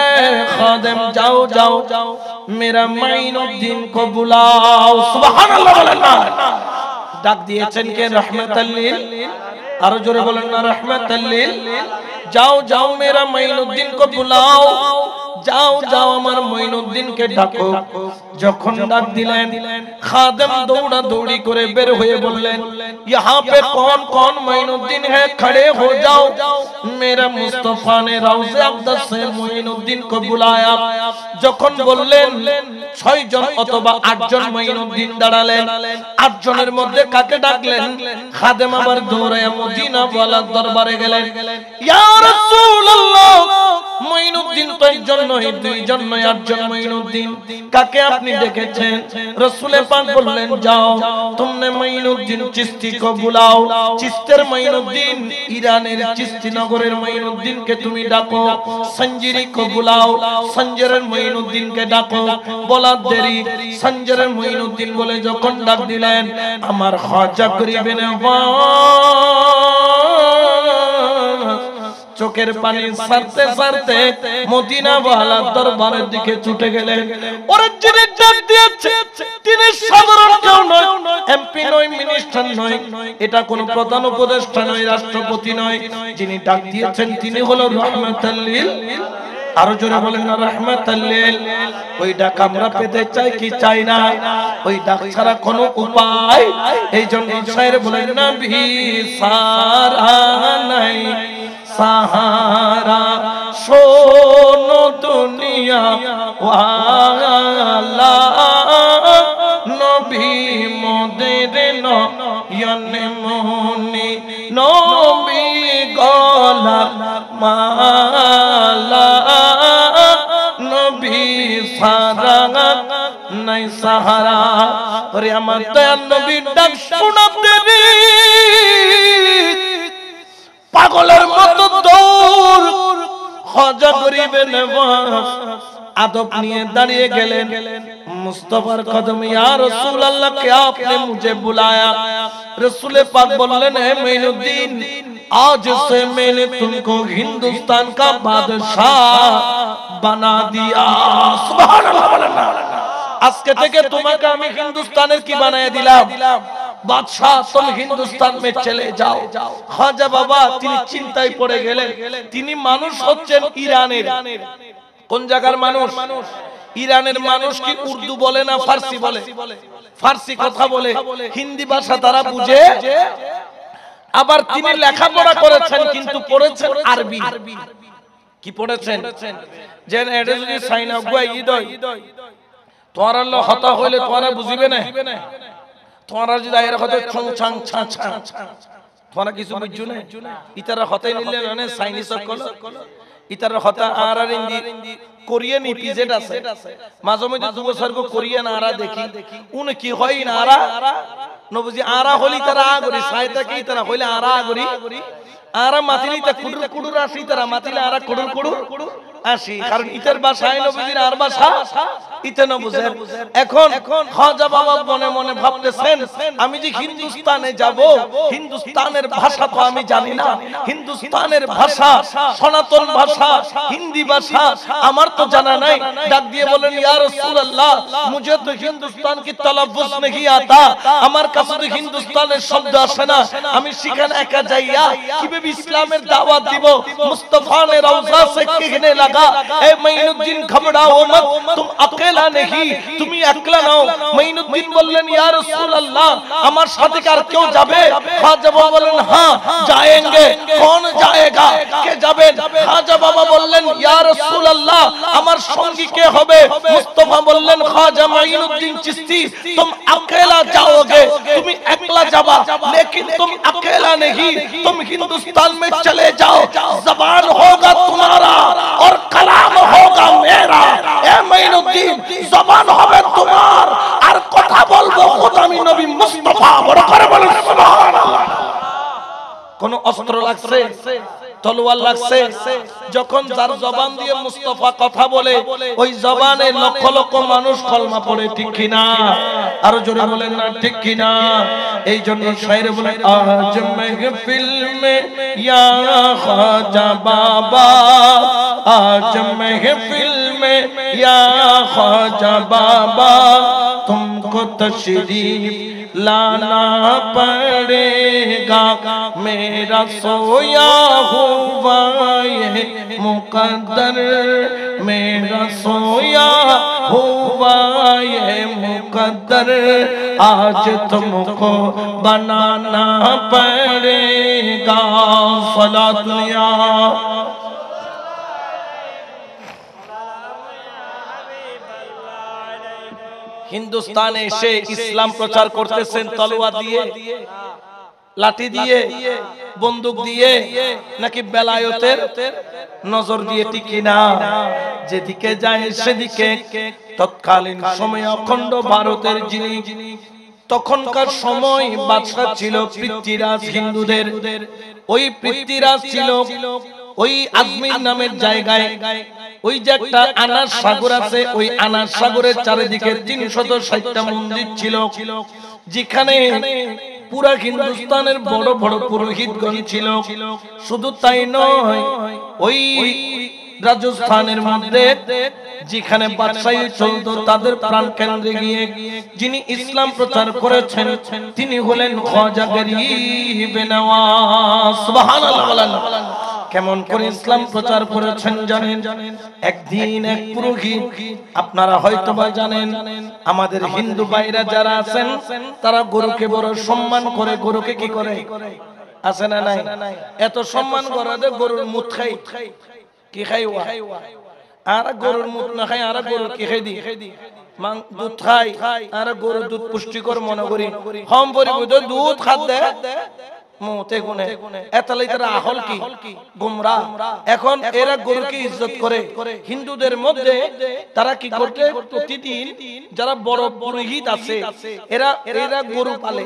খাদেম যাও যাও মেরা মাইনুদ্দিন কো বুলাও সুবহানাল্লাহ বলেন না ডাক দিয়েছেন কে? রাহমাতাল লিল, আরো জোরে বলেন না রাহমাতাল লিল। जाओ जाओ मेरा मोइनुद्दीन को बुलाओ, जाओ जाओ আমার মোইনুদ্দিনকে ডাকো। যখন ডাক দিলেন খাদেম দৌড়া দৌড়ি করে বের হয়ে বললেন, यहाँ पे कौन कौन मोइनुद्दीन है, खड़े हो जाओ। मेरा मुस्तफा ने रौज़े अक़दस से मोइनुद्दीन को बुलाया। যখন বললেন 6 জন অথবা 8 জন মোইনুদ্দিন দাঁড়ালেন। 8 জনের মধ্যে কাকে ডাকলেন? খাদেম আবার দৌড়ায়া মদিনা ওয়ালার দরবারে গেলেন। ইয়া রাসূলুল্লাহ, মোইনুদ্দিন তো একজন নয়, 2 জন নয়, 8 জন মোইনুদ্দিন। কাকে আপনি ডেকেছেন? রাসূলে পাক বললেন, যাও तुमने মোইনুদ্দিন চিশতি को बुलाओ। চিশতের মোইনুদ্দিন, ইরানের চিশতি নগরের মোইনুদ্দিনকে তুমি ডাকো। সঞ্জিরি को बुलाओ, সঞ্জরের মোইনুদ্দিনকে ডাকো। বলার দেরি, সঞ্জরের মোইনুদ্দিন বলে যখন ডাক দিলেন, আমার খাজা গরিবে নওয়াজ চোখের পানি সারতে সারতে মদিনা ওয়ালা দরবারের দিকে ছুটে গেলেন। ওরে যিনি ডাক দিয়েছে তিনি সাধারণ কেউ নয়, এমপি নয়, মিনিস্টার নয়, এটা কোন প্রধান উপদেষ্টা নয়, রাষ্ট্রপতি নয়। যিনি ডাক দিয়েছেন তিনি হলো রাহমাতাল লিল। আরো জোরে বলেন না রাহমাতাল লিল। ওই ডাক আমরা পেতে চাই কি চাই না? ওই ডাক ছাড়া কোনো উপায়। এইজন্য শায়ের বলেন, নবী সারা নাই सहारा शोनो दुनिया वाला, नबी मोदेर नयन मोनी, नबी गला माला, नबी सारा নাই সাহারা। ওরে আমার দয়াল নবীর ডাক শোনাতে পাগলের মতো দৌড় খাজা গরিবে নওয়াজ আদব নিয়ে দাঁড়িয়ে গেলেন মুস্তাফার কদমে। ইয়া রাসূলুল্লাহ, क्या आपने मुझे बुलाया? रसूल पाक बोललेন, হে মোইনুদ্দিন, आज से मैंने तुमको हिंदुस्तान का बादशाह बना दिया। सुबहानाल्लाह बोलेন না। আজকে থেকে তোমাকে আমি হিন্দুস্তানের কি বানায় দিলাম? বাদশাহ, तुम हिंदुस्तान में चले जाओ। খাজা বাবা তিনি চিন্তায় পড়ে গেলেন। তিনি মানুষ হচ্ছেন ইরানের। কোন জায়গার মানুষ? ইরানের মানুষ কি উর্দু বলে না ফার্সি বলে? ফার্সি কথা বলে, হিন্দি ভাষা তারা বুঝে। আবার তিনি লেখাপড়া করেছেন কিন্তু পড়েছেন আরবি। কি পড়েছেন? যে এটা যদি সাইনা গুয়াই দই তোরা লো হতা হইলে তোরা বুঝিবে না। তোরা যদি এর কথা ছং ছং ছা ছা তোরা কিছু বুঝছো না। ইতারা হতাই নিলে না সাইনিস কল, ইতারা হতা আর হিন্দি কোরিয়ান ইপিজেড আছে। মাঝে মাঝে 2 বছর কো কোরিয়ান আরা দেখি, উন কি হয় না আরা নবজি আরা হলি তারা আগরি সাইতা কি তারা হইলে আরা আগরি আরা মাতিলি তা কুডুর কুডুর আসি, তারা মাতিলে আরা কুডুর কুডুর আসি। কারণ ইতার ভাষায় নবজির আর ভাষা ইতে না বুঝেন। এখন খাজা বাবা মনে মনে ভাবতেছেন, আমি যে হিন্দুস্তানে যাব, হিন্দুস্তানের ভাষা তো আমি জানি না। হিন্দুস্তানের ভাষা সনাতন ভাষা, হিন্দি ভাষা আমার তো জানা নাই। ডাক দিয়ে বলেন, ইয়া রাসূলুল্লাহ, মুঝে তো হিন্দুস্তান কি তালাফুজ नहीं आता, আমার কাছে তো হিন্দুস্তানের শব্দ আসে না। আমি সেখানে একা যাইয়া কিভাবে ইসলামের দাওয়াত দিব? মুস্তাফা ने রওজা से कहने लगा, ए मोइनुद्दीन घबराओ मत, तुम अकेला नहीं, তুমি একলা নাও। মোইনুদ্দিন বললেন, ইয়া রাসূলুল্লাহ, আমার সাথে আর কেউ যাবে? খাজা বাবা বললেন, হ্যাঁ যাएंगे। কোন যায়গা? কে যাবেন? খাজা বাবা বললেন, ইয়া রাসূলুল্লাহ, আমার সঙ্গী কে হবে? মুস্তাফা বললেন, খাজা মোইনুদ্দিন চিশতি, तुम अकेला जाओगे, তুমি একলা যাবা, लेकिन तुम अकेला नहीं, तुम हिंदुस्तान में चले जाओ। जबान होगा तुम्हारा और कलाम होगा मेरा। ए मोइनुद्दीन, जबान হবে তোমার আর কথা বলবো খোদামি নবী মুস্তাফা। বড় করে বলেন সুবহানাল্লাহ। কোন অস্ত্র লাগছে? তলোয়ার লাগছে? যখন যার জবান দিয়ে মুস্তাফা কথা বলে, ওই জবানে লক্ষ লক্ষ মানুষ কলমা পড়ে, ঠিক কি না? আরো জোরে বলেন না ঠিক কি না? এই জন্য শায়ের বলেন, আজ महफिल में या ख्वाजा बाबा, आज महफिल में या ख्वाजा बाबा, तुमको को तशरीफ लाना पड़ेगा, मेरा सोया हुआ ये मुकद्दर, मेरा सोया हुआ ये मुकद्दर, आज तुमको बनाना पड़ेगा। सला दुनिया हिंदुस्ताने এসে ইসলাম প্রচার করতেছেন তলোয়ার দিয়ে, লাঠি দিয়ে, বন্দুক দিয়ে, নাকি বেলায়েতের নজর দিয়ে? ঠিক না? যেদিকে যায় সেদিকে তৎকালীন সময়ে অখণ্ড ভারতের যিনি তখনকার সময় বাদশা ছিল পৃথ্বীরাজ হিন্দুদের, ওই পৃথ্বীরাজ ছিল ওই আজমির নামের জায়গায়, ওই যে একটা আনাস সাগর আছে, ওই আনাস সাগরের চারিদিকে ৩৬০টা মন্দির ছিল, যেখানে পুরা হিন্দুস্তানের বড় বড় পুরোহিতগণ ছিল। শুধু তাই নয়, ওই রাজস্থানের মধ্যে যেখানে বাদশাহী চলতো, তাদের প্রাণ কেন্দ্রে গিয়ে যিনি ইসলাম প্রচার করেছেন তিনি হলেন খাজা গরিব নওয়াজ। সুবহানাল্লাহ। কেমন করে ইসলাম প্রচার করেছেন জানেন? একদিন এক পুরোহিত, আপনারা হয়তো বা জানেন, আমাদের হিন্দু ভাইরা যারা আছেন তারা গরুকে বড় সম্মান করে। গরুকে কি করে? আছে না নাই? এত সম্মান করে যে গরুর মুখ খাই, কি খাই? আর গরুর মুখ না খাই, আর গরুর কি খাই দি? দুধ খাই, আর গরুর দুধ পুষ্টিকর মনে করি, হম পরিবুদ্ধ দুধ খাদ্য মুতে গুনে এতলাই তারা আহল কি গুমরা। এখন এরা গরুকে ইজ্জত করে। হিন্দুদের মধ্যে তারা কি করতে, প্রতিদিন যারা বড় পুরোহিত আছে এরা এরা গরু পালে।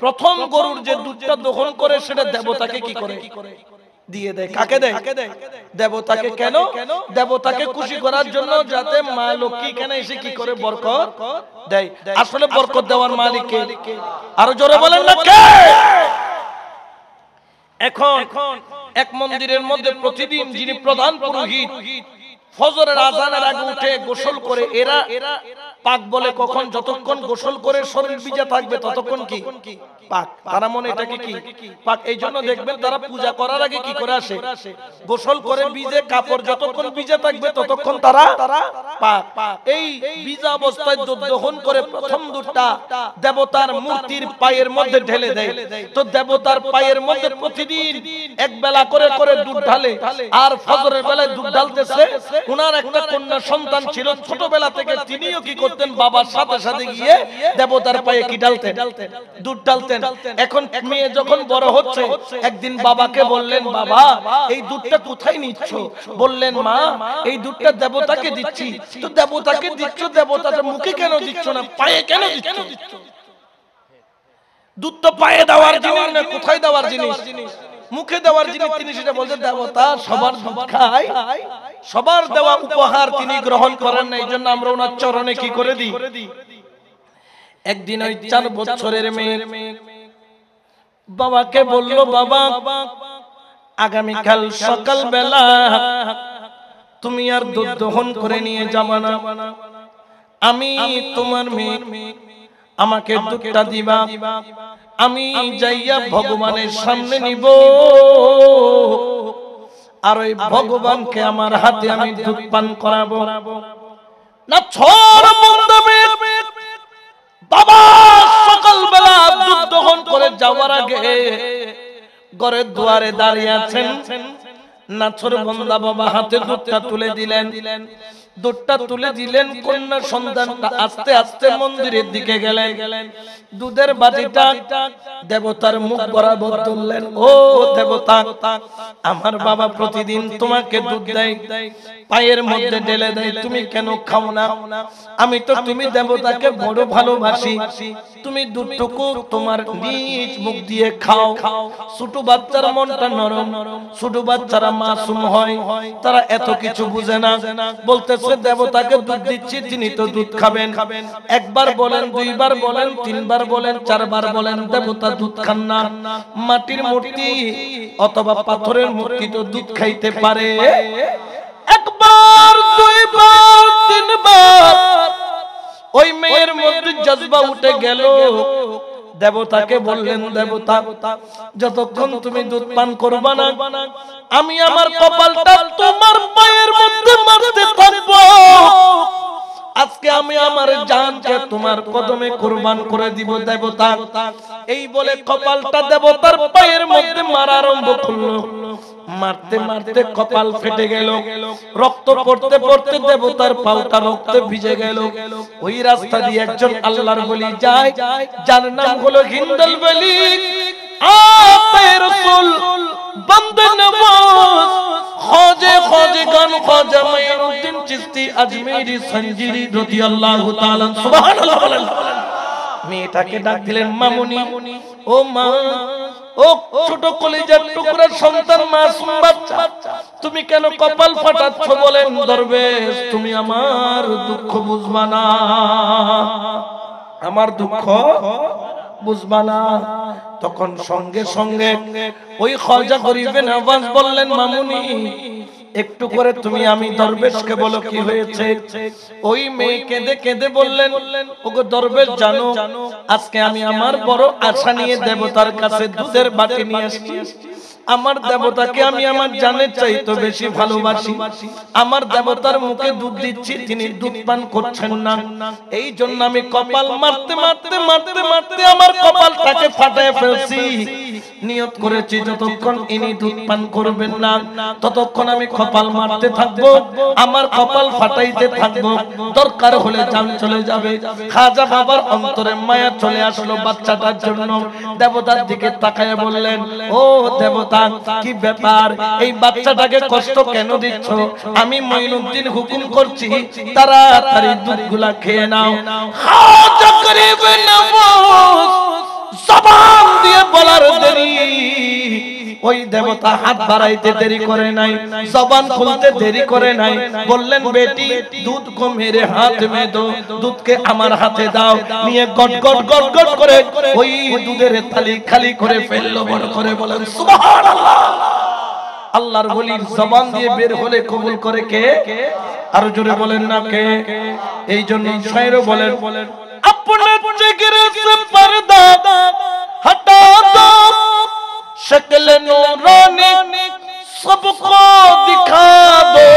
প্রথম গরুর যে দুধটা দহন করে সেটা দেবতাকে কি করে? দিয়ে দেয়। কাকে দেয়? দেবতাকে। কেন? দেবতাকে খুশি করার জন্য, যাতে মা লক্ষ্মী কেন এসে কি করে বরকত দেয়। আসলে বরকত দেওয়ার মালিক কে? আরো জোরে বলেন না কে? এখন এক মন্দিরের মধ্যে প্রতিদিন যিনি প্রধান পুরোহিত ফজরের আযানের আগে উঠে গোসল করে, এরা পাক বলে কখন? যতক্ষণ গোসল করে শরীর ভিজা থাকবে ততক্ষণ কি পাক। তারা মনে এটাকে কি পাক। এই জন্য দেখবেন তারা পূজা করার আগে কি করে আসে? গোসল করে ভিজে কাপড় যতক্ষণ ভিজা থাকবে ততক্ষণ তারা পাক। এই ভিজা অবস্থায় দুধ দহন করে প্রথম দুধটা দেবতার মূর্তির পায়ের মধ্যে ঢেলে দেয়। তো দেবতার পায়ের মধ্যে প্রতিদিন এক বেলা করে করে দুধ ঢালে। আর ফজরের বেলায় দুধ ঢালতেছে। ওনার একটা কন্যা সন্তান ছিল, ছোটবেলা থেকে তিনিও কি করতেন? বাবার সাথে সাথে গিয়ে দেবতার পায়ে কি ঢালতেন? দুধ ঢালতেন। এখন মেয়ে যখন বড় হচ্ছে, একদিন বাবাকে বললেন, বাবা এই দুধটা কোথায় নিচ্ছ? বললেন, মা এই দুধটা দেবতাকে দিচ্ছি। তো দেবতাকে দিচ্ছ, দেবতাটা মুখে কেন দিচ্ছ না, পায়ে কেন দিচ্ছ? দুধ তো পায়ে দেওয়ার জিনিস না, কোথায় দেওয়ার জিনিস? মুখে দেওয়ার জিনিস। তিনি সেটা বলতে, দেবতা সবার দুধ খায়, সবার দেওয়া উপহার তিনি গ্রহণ করেন না, এই জন্য আমরা ওনার চরণে কি করে দিই। একদিন ওই 4 বছরের মেয়ে বাবাকে বলল, বাবা আগামীকাল সকাল বেলা তুমি আর দুধ দহন করে নিয়ে যাবা না, আমি তোমার মেয়ে, আমাকে দুধটা দিবা, আমি যাইয়া ভগবানের সামনে নিব, আর ওই ভগবানকে আমার হাতে আমি দুধ পান করাবো না। ছোড় মন্দবে বাবা সকালবেলা দুধ দহন করে যাওয়ার আগে ঘরের দুয়ারে দাঁড়িয়ে আছেন। নাছর বন্দা বাবা হাতে দুধটা তুলে দিলেন। দুধটা তুলে দিলেন, কন্যা সন্তানটা আস্তে আস্তে মন্দিরের দিকে গেলেন। দুধের বাটিটা দেবতার মুখ বরাবর তুললেন। ও দেবতা, আমার বাবা প্রতিদিন তোমাকে দুধ দেয়, পায়ের মধ্যে ঢেলে দেয়, তুমি কেন খাও না? আমি তো তুমি দেবতাকে বড় ভালোবাসি, তুমি দুধটুকু তোমার নিজ মুখ দিয়ে খাও। ছোট বাচ্চার মনটা নরম, ছোট বাচ্চারা মাসুম হয়, তারা এত কিছু বুঝে না। বলতেছে দেবতাকে দুধ দিচ্ছি, তিনি তো দুধ খাবেন। একবার বলেন, দুইবার বলেন, তিনবার বলেন, চারবার বলেন, দেবতা দুধ খান না। মাটির মূর্তি অথবা পাথরের মূর্তি তো দুধ খাইতে পারে। একবার, দুইবার, তিনবার ওই মেয়ের মধ্যে জজবা উঠে গেল। দেবতাকে বললেন, দেবতা যতক্ষণ তুমি দুধ পান করবা না আমি আমার কপালটা তোমার পায়ের মধ্যে মারতে থাকবো। আজকে আমি আমার জানকে তোমার কদমে কুরবান করে দিব দেবতা। এই বলে কপালটা দেবতার পায়ের মধ্যে মারা আরম্ভ করলো। মারতে মারতে কপাল ফেটে গেল, রক্ত পড়তে পড়তে দেবতার পাউটা রক্তে ভিজে গেল। ওই রাস্তা দিয়ে একজন আল্লাহর ওলি যায়, যার নাম হলো হিন্দল ওলি। আপে রাসূল বন্দে নওয়াজ খাজে খাজে গান খাজা মাইনুদ্দিন চিশতি আজমেরি সঞ্জিরি রাদিয়াল্লাহু তাআলা। সুবহানাল্লাহ বলেন। মেয়েটাকে ডাক দিলেন, মামুনি, ও মা, ও ছোট কলিজার টুকরা সন্তান, মাসুম বাচ্চা, তুমি কেন কপাল ফাটাচ্ছ? বলেন, দরবেশ তুমি আমার দুঃখ বুঝবা না, আমার দুঃখ বুঝবা না। তখন সঙ্গে সঙ্গে ওই খাজা গরিবে নওয়াজ বললেন, মামুনি একটু করে তুমি আমি দরবেশকে বলো কি হয়েছে। ওই মেয়ে কেঁদে কেঁদে বললেন, ওগো দরবেশ জানো, আজকে আমি আমার বড় আশা নিয়ে দেবতার কাছে দুধের বাটি নিয়ে এসেছি। আমার দেবতাকে আমি আমার জানের চাইতে বেশি ভালোবাসি। আমার দেবতার মুখে দুধ দিচ্ছি, তিনি দুধ পান করছেন না। এই জন্য আমি কপাল মারতে মারতে মারতে মারতে আমার কপালটাকে ফাটায় ফেলছি। নিয়ত করেছি যতক্ষণ ইনি দুধ পান করবেন না ততক্ষণ আমি কপাল মারতে থাকবো, আমার কপাল ফাটাইতে থাকবো, দরকার হলে জান চলে যাবে। খাজা বাবার অন্তরে মায়া চলে আসলো বাচ্চাটার জন্য। দেবতার দিকে তাকায় বললেন, ও দেবতা, কি ব্যাপার, এই বাচ্চাটাকে কষ্ট কেন দিচ্ছ? আমি মঈনুদ্দিন হুকুম করছি তাড়াতাড়ি দুধগুলা খেয়ে নাও। খাজা গরিবে নওয়াজ জবান দিয়ে বলার দেরি, ওই দেবতা হাত বাড়াইতে দেরি করে নাই, জবান খুলতে দেরি করে নাই। বললেন, বেটি দুধ কো মেরে হাত মে দো, দুধকে আমার হাতে দাও। নিয়ে গট গট গট গট করে ওই দুধের থালি খালি করে ফেললো। বড় করে বলেন সুবহানাল্লাহ। আল্লাহর ওলির জবান দিয়ে বের হলে কবুল করে কে? আর জোরে বলেন না কে? এই জন্য শায়রও বলেন, अपने जिगरे से पर्दा हटा दो, शक्ल नूरानी सबको दिखा दो,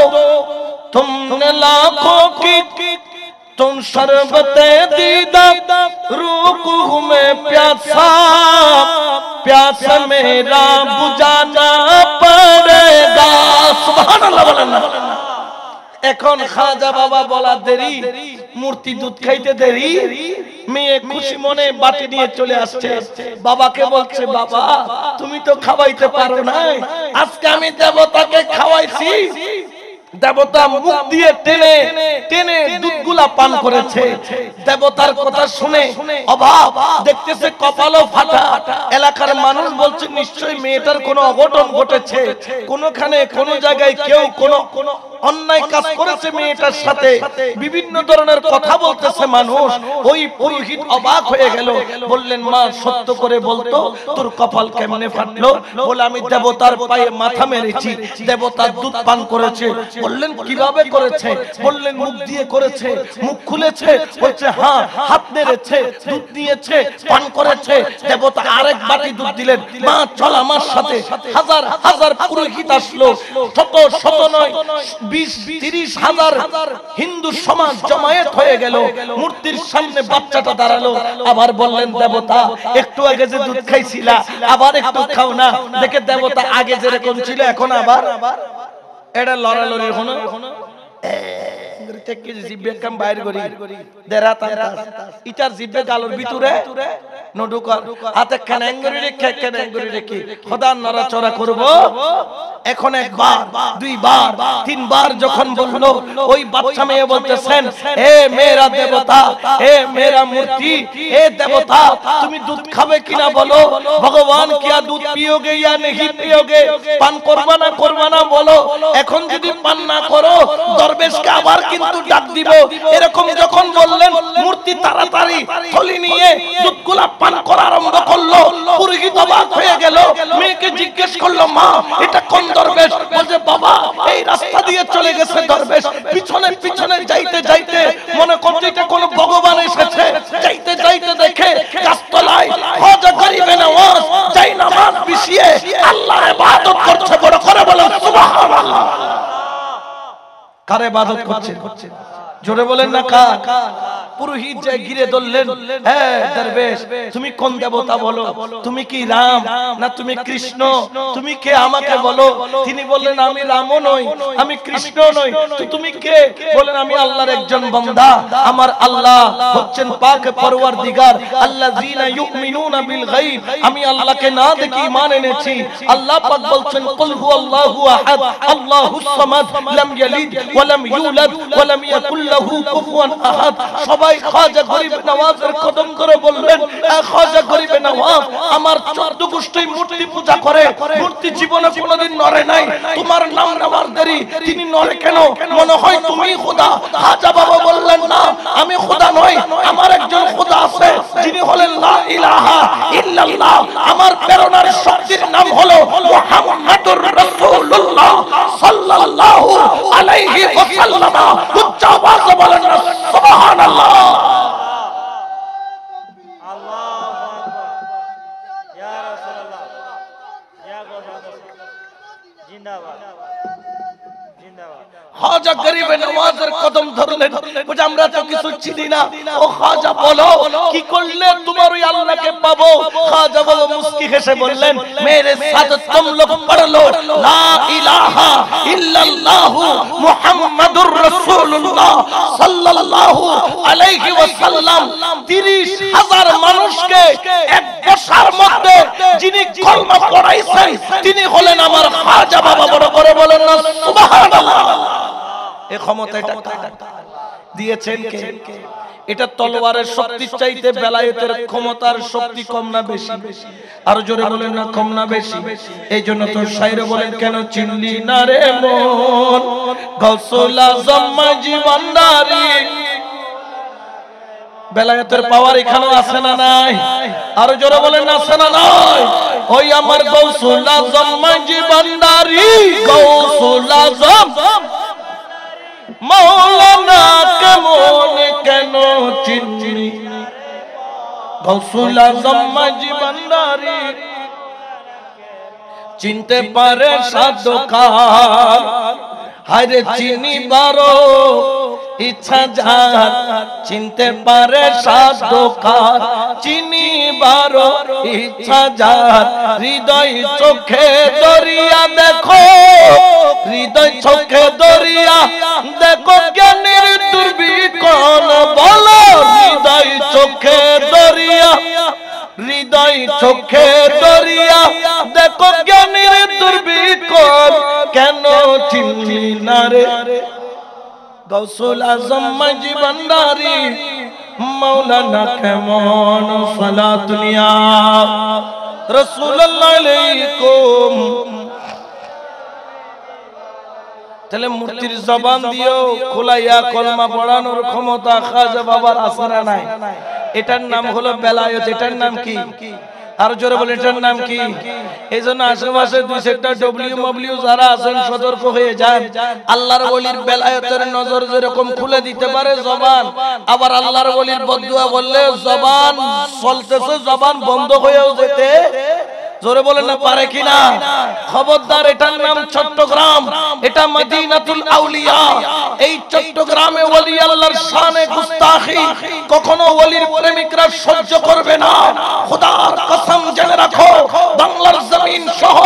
तुमने लाखों की तुम शरबते दीदा, रूह में प्यासा प्यासा मेरा बुझाना पड़ेगा। सुबहानाल्लाह बोलें। এখন খাজা বাবা বলা দেরি, মূর্তি দুধ খাইতে দেরি। মেয়ে খুশি মনে বাটি নিয়ে চলে আসছে, বাবাকে বলছে, বাবা তুমি তো খাওয়াইতে পারো না, আজকে আমি দেবতাকে খাওয়াইছি। দেবতা মুখ দিয়ে টেনে টেনে দুধগুলা পান করেছে। দেবতার কথা শুনে অভাব দেখতেছে, কপালও ফাটা। এলাকার মানুষ বলছে, নিশ্চয়ই মেয়েটার কোনো অঘটন ঘটেছে, কোনখানে কোন জায়গায় কেউ কোন অন্যায় কাজ করেছে মেয়েটার সাথে। বিভিন্ন ধরনের কথা বলতেছে মানুষ। ওই পুরোহিত অবাক হয়ে গেল, বললেন, মা সত্য করে বলতো তোর কপাল কেমনে ফাটলো? বলে, আমি দেবতার পায়ে মাথা মেরেছি, দেবতার দুধ পান করেছে। বললেন, কিভাবে করেছে? বললেন, মুখ দিয়ে করেছে। মুখ খুলেছে? বলছে, হ্যাঁ, হাত নেড়েছে, দুধ দিয়েছে, পান করেছে। দেবতা আরেক বাটি দুধ দিলেন। মা চল আমার সাথে। হাজার হাজার পুরোহিত আসলো, শত শত নয় 20-30 হাজার হিন্দু সমাজ জমায়েত হয়ে গেল। মূর্তির সামনে বাচ্চাটা দাঁড়ালো। আবার বললেন, দেবতা একটু আগে যে দুধ খাইছিলা আবার একটু খাও না। দেখে দেবতা আগে যেরকম ছিল এখন আবার এটা লড়ালড়ি হলো। জিব্বে কাম বাইর করি দেরা ইটার জিব্বে গালর ভিতরে নডুকার হাতে কানাঙ্গুরি রেখে কানাঙ্গুরি রেখে খোদা নড়াচড়া করব। এখন একবার, দুইবার, তিনবার যখন বললো, ওই বাচ্চা মেয়ে বলতেছেন, এ মেরা দেবতা, এ মেরা মূর্তি, এ দেবতা তুমি দুধ খাবে কিনা বলো, ভগবান কিয়া দুধ পিওগে ইয়া नहीं পিওগে, পান করবা না বলো। এখন যদি পান না করো দরবেশকে আবার কিন্তু ডাক দিব। এরকম যখন বললেন, মূর্তি তাড়াতাড়ি থলি নিয়ে দুধগুলা পান করা আরম্ভ করলো। পুরোহিত অবাক হয়ে গেল, মেয়েকে জিজ্ঞেস করলো, মা এটা কোন দরবেশ? বলছে, বাবা এই রাস্তা দিয়ে চলে গেছে দরবেশ। পিছনে পিছনে যাইতে যাইতে মনে করতে এটা কোন ভগবান এসেছে। যাইতে যাইতে দেখে গাছতলায় খাজা গরিবে নওয়াজ যাই নামাজ বিছিয়ে আল্লাহর ইবাদত করছে। বড় করে বলেন সুবহানাল্লাহ। কার ইবাদত করছে? জোরে বলেন না কার? পুরোহিত যে ঘিরে ধরলেন, হ্যাঁ দরবেশ তুমি কোন দেবতা বলো, তুমি কি রাম না তুমি কৃষ্ণ, তুমি কে আমাকে বলো। তিনি বললেন আমি রামও নই, আমি কৃষ্ণ নই, তো তুমি কে? বলেন আমি আল্লাহর একজন বান্দা, আমার আল্লাহ হচ্ছেন পাক পরওয়ারদিগার, আল্লাযীনা ইউমিনুনা বিল গায়ব, আমি আল্লাহকে না দেখে ঈমান এনেছি। আল্লাহ পাক বলছেন কুল হুয়াল্লাহু আহাদ আল্লাহুস সামাদ লাম ইয়ালিদ ওয়া লাম ইউলাদ ওয়া লাম ইয়াকুল লাহু কুফুয়ান আহাদ। সবাই খাজা গরিব নওয়াজের কদম করে বললেন খাজা গরিব নওয়াজ আমার 14 গোষ্ঠী মূর্তি পূজা করে, মূর্তি জীবনে কোনোদিন নড়ে নাই, তোমার নাম নেওয়ার দেরি, তিনি নড়ে কেন? মনে হয় তুমি খোদা। খাজা বাবা বললেন না, আমি খোদা নই, আমার একজন খোদা আছে যিনি হলেন লা ইলাহা ইল্লাল্লাহ। আমার প্রেরণার শক্তির নাম হলো মুহাম্মাদুর রাসূলুল্লাহ সাল্লাল্লাহু আলাইহি ওয়াসাল্লাম। উচ্চ আওয়াজে বলেন না সুবহানাল্লাহ। খাজা গরিবে নওয়াজের কদম ধরলেন, বলে আমরা তো কিছু চিনি না। ও খাজা বলো কি করলে তোমার ওই আল্লাহকে পাবো? খাজা বাবা মুস্কি হেসে বললেন মেরে সাথ তুম লোগ পড় লো লা ইলাহা ইল্লাল্লাহ মুহাম্মাদুর রাসূলুল্লাহ সাল্লাল্লাহু আলাইহি ওয়াসাল্লাম। 30,000 মানুষকে এক বছরের মধ্যে যিনি কলমা পড়াইছেন তিনি হলেন আমার খাজা বাবা। বড় করে বলেন না সুবহানাল্লাহ। এই ক্ষমতাটা দিয়েছেন কে? এটা তলোয়ারের শক্তির চাইতে বেলায়েতের ক্ষমতার শক্তি কম না বেশি? আর জোরে বলেন না কম না বেশি? এই জন্য তো শায়রে বলেন কেন চিনলি না রে মন গৌসুল আজম মাঝি ভান্ডারী। বেলায়েতের পাওয়ার এখানে আছে না নাই? আর জোরে বলেন না আছে না নাই? ওই আমার গৌসুল আজম মাঝি ভান্ডারী, গৌসুল আজম মাওলানা কেমন কেন চিনি, গৌসুল আজম মাঝি ভান্ডারী চিনতে পারে সাধকার। হায়রে চিনি বারো ইচ্ছা যার চিনতে পারে সাধকার, চিনি বারো ইচ্ছা যার। হৃদয় চোখে দরিয়া দেখো, হৃদয় চোখে দরিয়া দেখো জ্ঞানের দুর্বিকণ বলো। হৃদয় চোখে দরিয়া, হৃদয় চোখে দরিয়া দেখো জ্ঞানের দুর্বিকণ, কেন চিনলি না রে গৌসুল আজম মাঝি ভান্ডারী মাওলানা কেমন। সালাতুনিয়া রাসূলুল্লাহ আলাইকুম। তাহলে মূর্তির জবান দিয়েও খোলাইয়া কলমা পড়ানোর ক্ষমতা খাজা বাবার আছে না নাই? এটার নাম হলো বেলায়েত। এটার নাম কি? আর জোরে বলে এটার নাম কি? এই জন্য আশেপাশে 2-4টা ডব্লিউ যারা আছেন সতর্ক হয়ে যান। আল্লাহর ওলির বেলায়েতের নজর যেরকম খুলে দিতে পারে জবান, আবার আল্লাহর ওলির বদদুয়া বললে জবান চলতেছে জবান বন্ধ হয়েও যেতে জোরে বলেন না পারে কিনা? খবরদার, এটার নাম চট্টগ্রাম, এটা মদিনাতুল আউলিয়া। এই চট্টগ্রামে ওলি আল্লাহর শানে গুস্তাখি কখনো ওলির প্রেমিকরা সহ্য করবে না। খোদার কসম জেনে রাখো, বাংলার জমিন সহ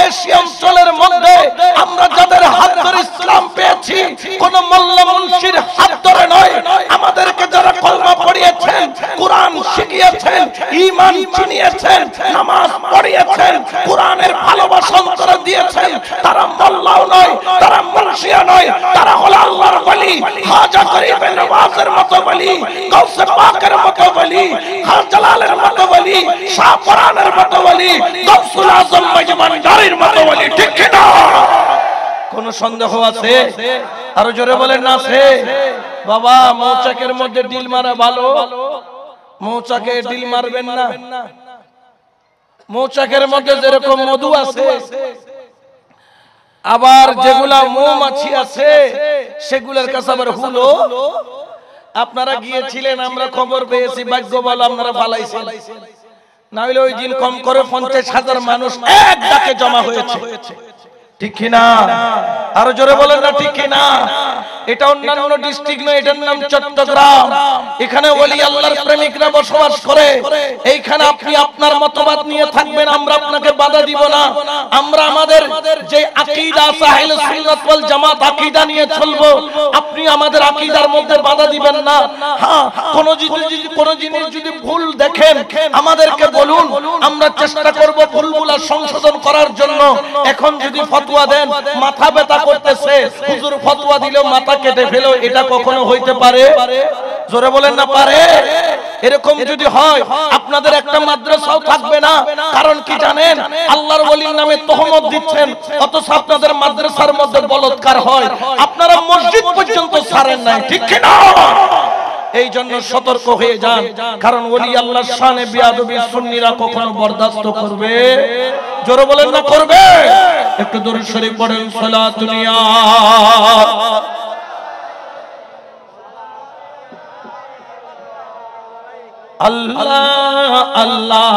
এশিয়া অঞ্চলের মধ্যে আমরা যাদের হাত ধরে ইসলাম পেয়েছি, কোন মোল্লা মুন্সির হাত ধরে নয়। আমাদেরকে যারা কলমা পড়িয়েছেন, কোরআন শিখিয়েছেন, ঈমান চিনিয়েছেন, নামাজ পড়িয়েছেন, কোরআনের ভালোবাসা অন্তরে দিয়েছেন, তারা মোল্লাও নয়, তারা মুন্সিও নয়, তারা হলো আল্লাহর ওলি। খাজা গরিবে নওয়াজের মতো ওলি, গাউসে পাকের মতো ওলি, খান জালালের মতো ওলি, শাহ পরানের মতো ওলি, গাউসুল আজম মাঝি ভান্ডারীর মতো ওলি। ঠিক কি না? কোন সন্দেহ আছে? আরো জোরে বলেন না আছে? বাবা মৌচাকের মধ্যে ডিল মারা ভালো, মৌচাকে ডিল মারবেন না। মৌচাকের মধ্যে যেরকম মধু আছে, আবার যেগুলা মৌমাছি আছে সেগুলোর কাছে আবার হুলো আপনারা গিয়েছিলেন, আমরা খবর পেয়েছি, ভাগ্য ভালো আপনারা পালাইছেন, না হলে ওই দিন কম করে 50,000 মানুষ এক ডাকে জমা হয়েছে, ঠিক কি না? আরো জোরে বলেন না ঠিক কি না? এটা অন্যান্য ডিস্ট্রিক্ট নয়, এটার নাম চট্টগ্রাম। এখানে ওলি আল্লাহর প্রেমিকরা বসবাস করে। এইখানে আপনি আপনার মতবাদ নিয়ে থাকবেন, আমরা আপনাকে বাধা দিব না। আমরা আমাদের যে আকীদা আহলে সুন্নাত ওয়াল জামাত আকীদা নিয়ে চলবো, আপনি আমাদের আকীদার মধ্যে বাধা দিবেন না। হ্যাঁ, কোন জিনিস যদি ভুল দেখেন আমাদেরকে বলুন, আমরা চেষ্টা করব ভুলগুলো সংশোধন করার জন্য। এখন যদি ফতোয়া দেন মাথা ব্যথা করতেছে, হুজুর ফতোয়া দিলেও মাথা কেটে ফেলো, এটা কখনো হইতে পারে? জোরে বলেন না পারে? এরকম যদি হয় আপনাদের একটা মাদ্রাসাও থাকবে না। কারণ কি জানেন? আল্লাহর ওলির নামে তহমত দিচ্ছেন, অথচ আপনাদের মাদ্রাসার মধ্যে বলৎকার হয়, আপনারা মসজিদ পর্যন্ত ছাড়েন নাই, ঠিক কি না? এই জন্য সতর্ক হয়ে যান, কারণ ওলি আল্লাহর শানে বেয়াদবি সুন্নিরা কখনো বরদাস্ত করবে? জোরে বলেন না করবে? একটু দরুদ শরীফ পড়েন, সালাতুন ইয়া আল্লাহ আল্লাহ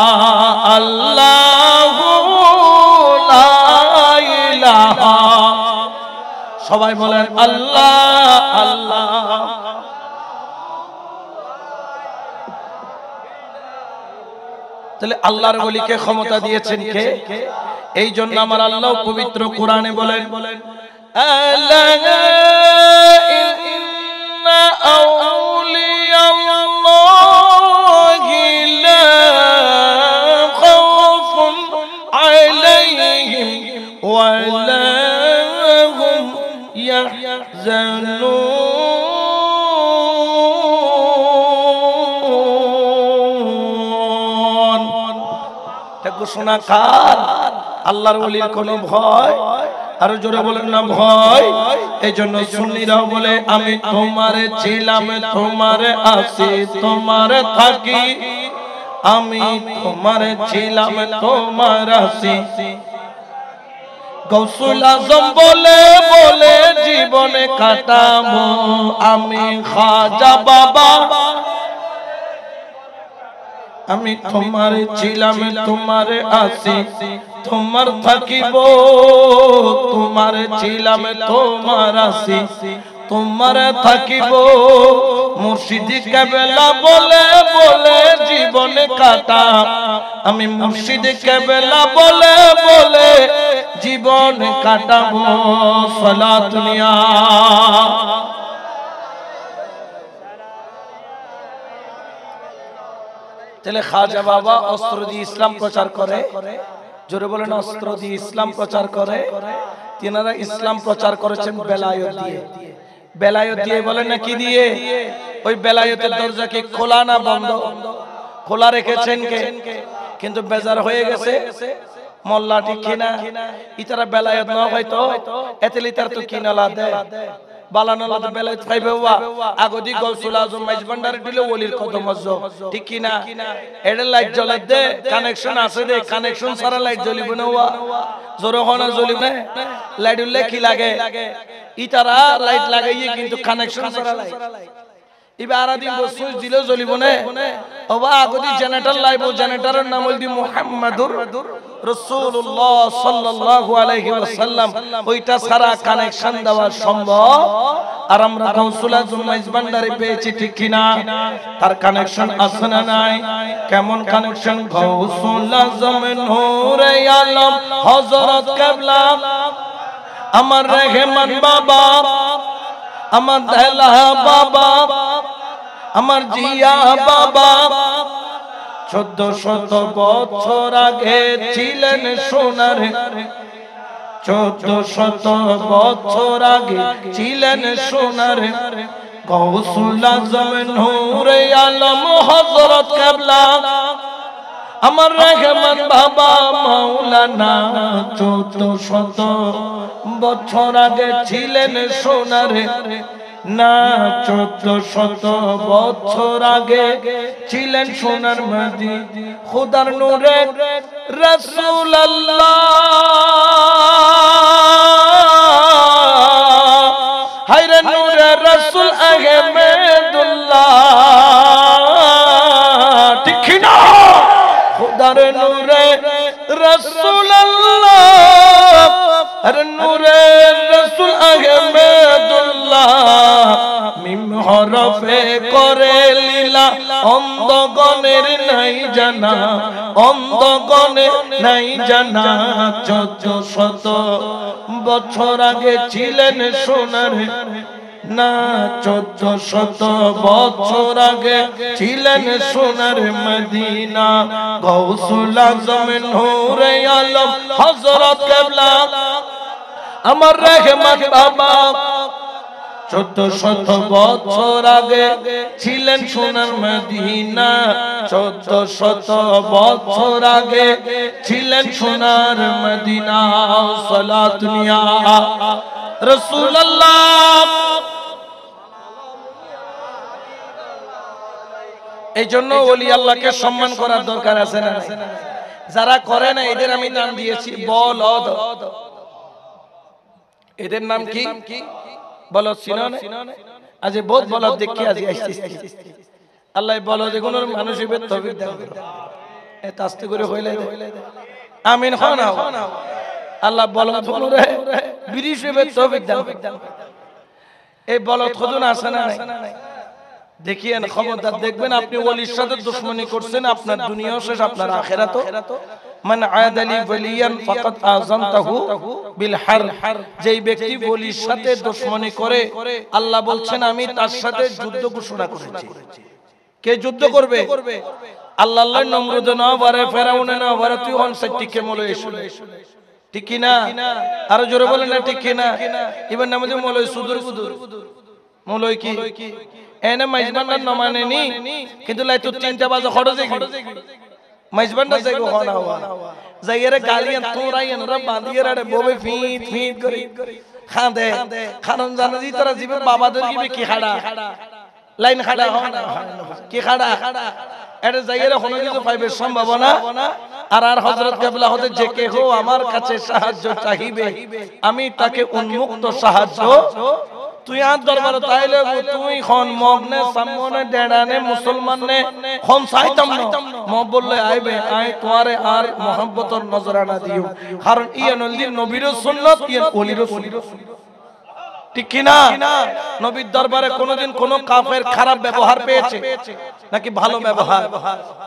আল্লাহু লা ইলাহা, সবাই বলেন আল্লাহ আল্লাহ। তাহলে আল্লাহর ওলিকে ক্ষমতা দিয়েছেন কে? এই জন্য আমার আল্লাহ পবিত্র কোরআনে বলেন, আলা ইন্না আউলিয়াল্লাহি লা খাউফুন আলাইহিম ওয়া লা হুম ইয়াহজানুন। ঘোষণা কার? আল্লাহর ওলির কোনো ভয়? আরো জোরে বলেন না ভয়। এই জন্য সুন্নিরাও বলে, আমি তোমারে ছিলাম, তোমারে আছি, তোমারে থাকি, আমি তোমারে ছিলাম, তোমার আছি। গৌসুল আজম বলে বলে জীবনে কাটাবো, আমি খাজা বাবা, আমি তোমার ছিলাম, তোমার আছি, তোমার থাকিব, তোমার ছিলাম, তোমার আছি, তোমার থাকিব। মুর্শিদি কেবলা বলে বলে জীবনে কাটা, আমি মুর্শিদি কেবলা বলে বলে জীবনে কাটাবো। সালাতুন ইয়া তাহলে খাজা বাবা অস্ত্র দিয়ে ইসলাম প্রচার করে, জোরে বলেন অস্ত্র দিয়ে ইসলাম প্রচার করে। তিনারা ইসলাম প্রচার করেছেন বেলায়েত দিয়ে। বেলায়েত দিয়ে বলেন না কি দিয়ে? ওই বেলায়েতের দরজা কি খোলা না বন্ধ? খোলা রেখেছেন কে? কিন্তু বেজার হয়ে গেছে মোল্লা, ঠিক কিনা? ইতারা বেলায়েত না হয়তো এতে লিটার তো কিনালা দেয় বালানালা তো বেলায়েত পাইবে ওয়া আগদি গৌসুল আজম মাইজবান্ডারে দিলে ওলির কদম মজ্জ, ঠিক কিনা? এডে লাইট জ্বলে দে, কানেকশন আছে দে, কানেকশন ছাড়া লাইট জ্বলিবে না ওয়া, জোরে হনা জ্বলিবে না। লাইট উল্লে কি লাগে? ইতারা লাইট লাগাইয়ে কিন্তু কানেকশন ছাড়া লাইট এবার আদিন সুইচ দিলেও জ্বলিব না। ওবা আগদি জেনারেটর লাইবো, জেনারেটরের নাম হইল মুহাম্মাদুর রাসূলুল্লাহ সাল্লাল্লাহু আলাইহি ওয়াসাল্লাম। ওইটা ছাড়া কানেকশন দেওয়া সম্ভব? আর আমরা গৌসুল আজম মাইজবান্ডারে পেয়েছি, ঠিক কিনা? তার কানেকশন আছে না নাই? কেমন কানেকশন? গৌসুল আজম নূরে আলম হযরত কিবলা, আমার রহমান বাবা, আমার দেলা বাবা, আমার জিয়া বাবা 1400 বছর আগে ছিলেন সোনার, 1400 বছর আগে ছিলেন সোনার। গৌসুল আজম নূরে আলম হযরত কিবলা, আমার রহমান বাবা মাওলানা 1400 বছর আগে ছিলেন সোনার না, 1400 বছর আগে ছিলেন সোনার মাদি। খোদার নূরে রাসূল আল্লাহ, হায়রে নূরে রাসূল আহমেদুল্লাহ দারে নূরে রাসূলুল্লাহ আর নূরে রাসূল আহমেদুল্লাহ মিম হরফে করে লীলা অন্ধগণের নাই জানা অন্ধগণের নাই জানা 1400 বছর আগে ছিলেন সোনার না 1400 বছর আগে ছিলেন সোনার মদিনা গৌসুল আজম নূরে আলম হযরত কিবলা আমার রহমত বাবা 1400 বছর আগে ছিলেন সোনার মদিনা 1400 বছর আগে ছিলেন সোনার মদিনা সালাত নিয়া রাসূলুল্লাহ এইজন্য ওলি আল্লাহকে সম্মান করার দরকার আছে না যারা করে না এদের আমি নাম দিয়েছি বলদ এদের নাম কি বলদ চিনো না আজ বহুত বলদ দেখি আজ আসছে আল্লাহ বলদ এগুলোর মানুষের তৌফিক দাও এত আস্তে করে হইলে আমিন হও না আল্লাহ বলদ গুলোরে বিরিশের তৌফিক দাও এই বলদ খুদুন আছে না নাই দেখিয়েন খবরদার দেখবেন আপনি ওলির সাথে দুশমনি করছেন আপনার দুনিয়াও শেষ আপনার আখিরাতও মান আদালি ওয়ালিয়ান ফাকাদ আযানতাহু বিল হার যেই ব্যক্তি ওলির সাথে দুশমনি করে আল্লাহ বলছেন আমি তার সাথে যুদ্ধ ঘোষণা করেছি কে যুদ্ধ করবে আল্লাহ আল্লাহ নমরুদ না বারে ফেরাউন না বারে তুই হন সত্যিকে মলো এসো ঠিক কি না আর জোরে বলেন না ঠিক কি না ইবন নামাজে মলো সুদুর বুদুর মলো কি এনে মাইজবান্ডার ন মানেনি কিন্তু লাই তো 3টা বাজে খড়ে যাই মাইজবান্ডার যাই গো না হওয়া যাইরে গালিয়ান তোরাইন রে বাঁধিয়ে রে ববে ফিট ফিট করে খাঁদে খানন জানা জি তোরা জীবে বাবাদের কি কি খাড়া লাইন খাড়া হয় না কি খাড়া এটা যাইরে কোনো কিছু পাইবে সম্ভাবনা আর হযরত কিবলা হতে যে কে হো আমার কাছে সাহায্য চাইবে আমি তাকে উন্মুক্ত সাহায্য তুই আর দরবারে তাইলে তুই খন মগনে সামনে ডেড়ানে মুসলমান নে খন চাইতাম না ম বললে আইবে আই তোমারে আর মোহাম্মতর নজরানা দিও কারণ ইয়া নবীর সুন্নাত ইয়া ওলির সুন্নাত ঠিক কি না নবীর দরবারে কোনদিন কোন কাফের খারাপ ব্যবহার পেয়েছে নাকি ভালো ব্যবহার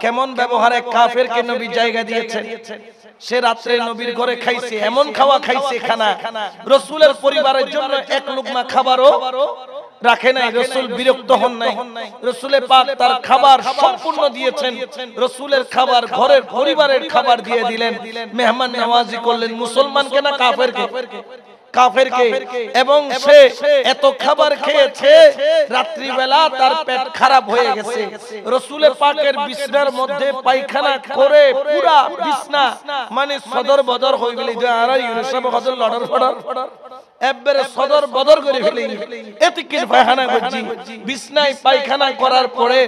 কেমন ব্যবহারে কাফেরকে নবী জায়গা দিয়েছেন সে রাতে নবীর ঘরে খাইছে এমন খাওয়া খাইছে খানা রাসূলের পরিবারের জন্য এক লুকমা খাবারও রাখে নাই রাসূল বিরক্ত হন নাই রাসূলে পাক তার খাবার সম্পূর্ণ দিয়েছেন রাসূলের খাবার ঘরের পরিবারের খাবার দিয়ে দিলেন মেহমান নওয়াজি করলেন মুসলমানকে না কাফেরকে কাফেরকে এবং সে এত খাবার খেয়েছে রাত্রি বেলা তার পেট খারাপ হয়ে গেছে রাসূলে পাকের বিছনার মধ্যে পায়খানা করে পুরা বিছনা মানে সদর বদর হয়ে গেল আর ইউনুসব হযরত লড়র ফড়র এবারে সদর বদর করে ফেলে এতিকির পায়খানা করছি বিছনায় পায়খানা করার পরে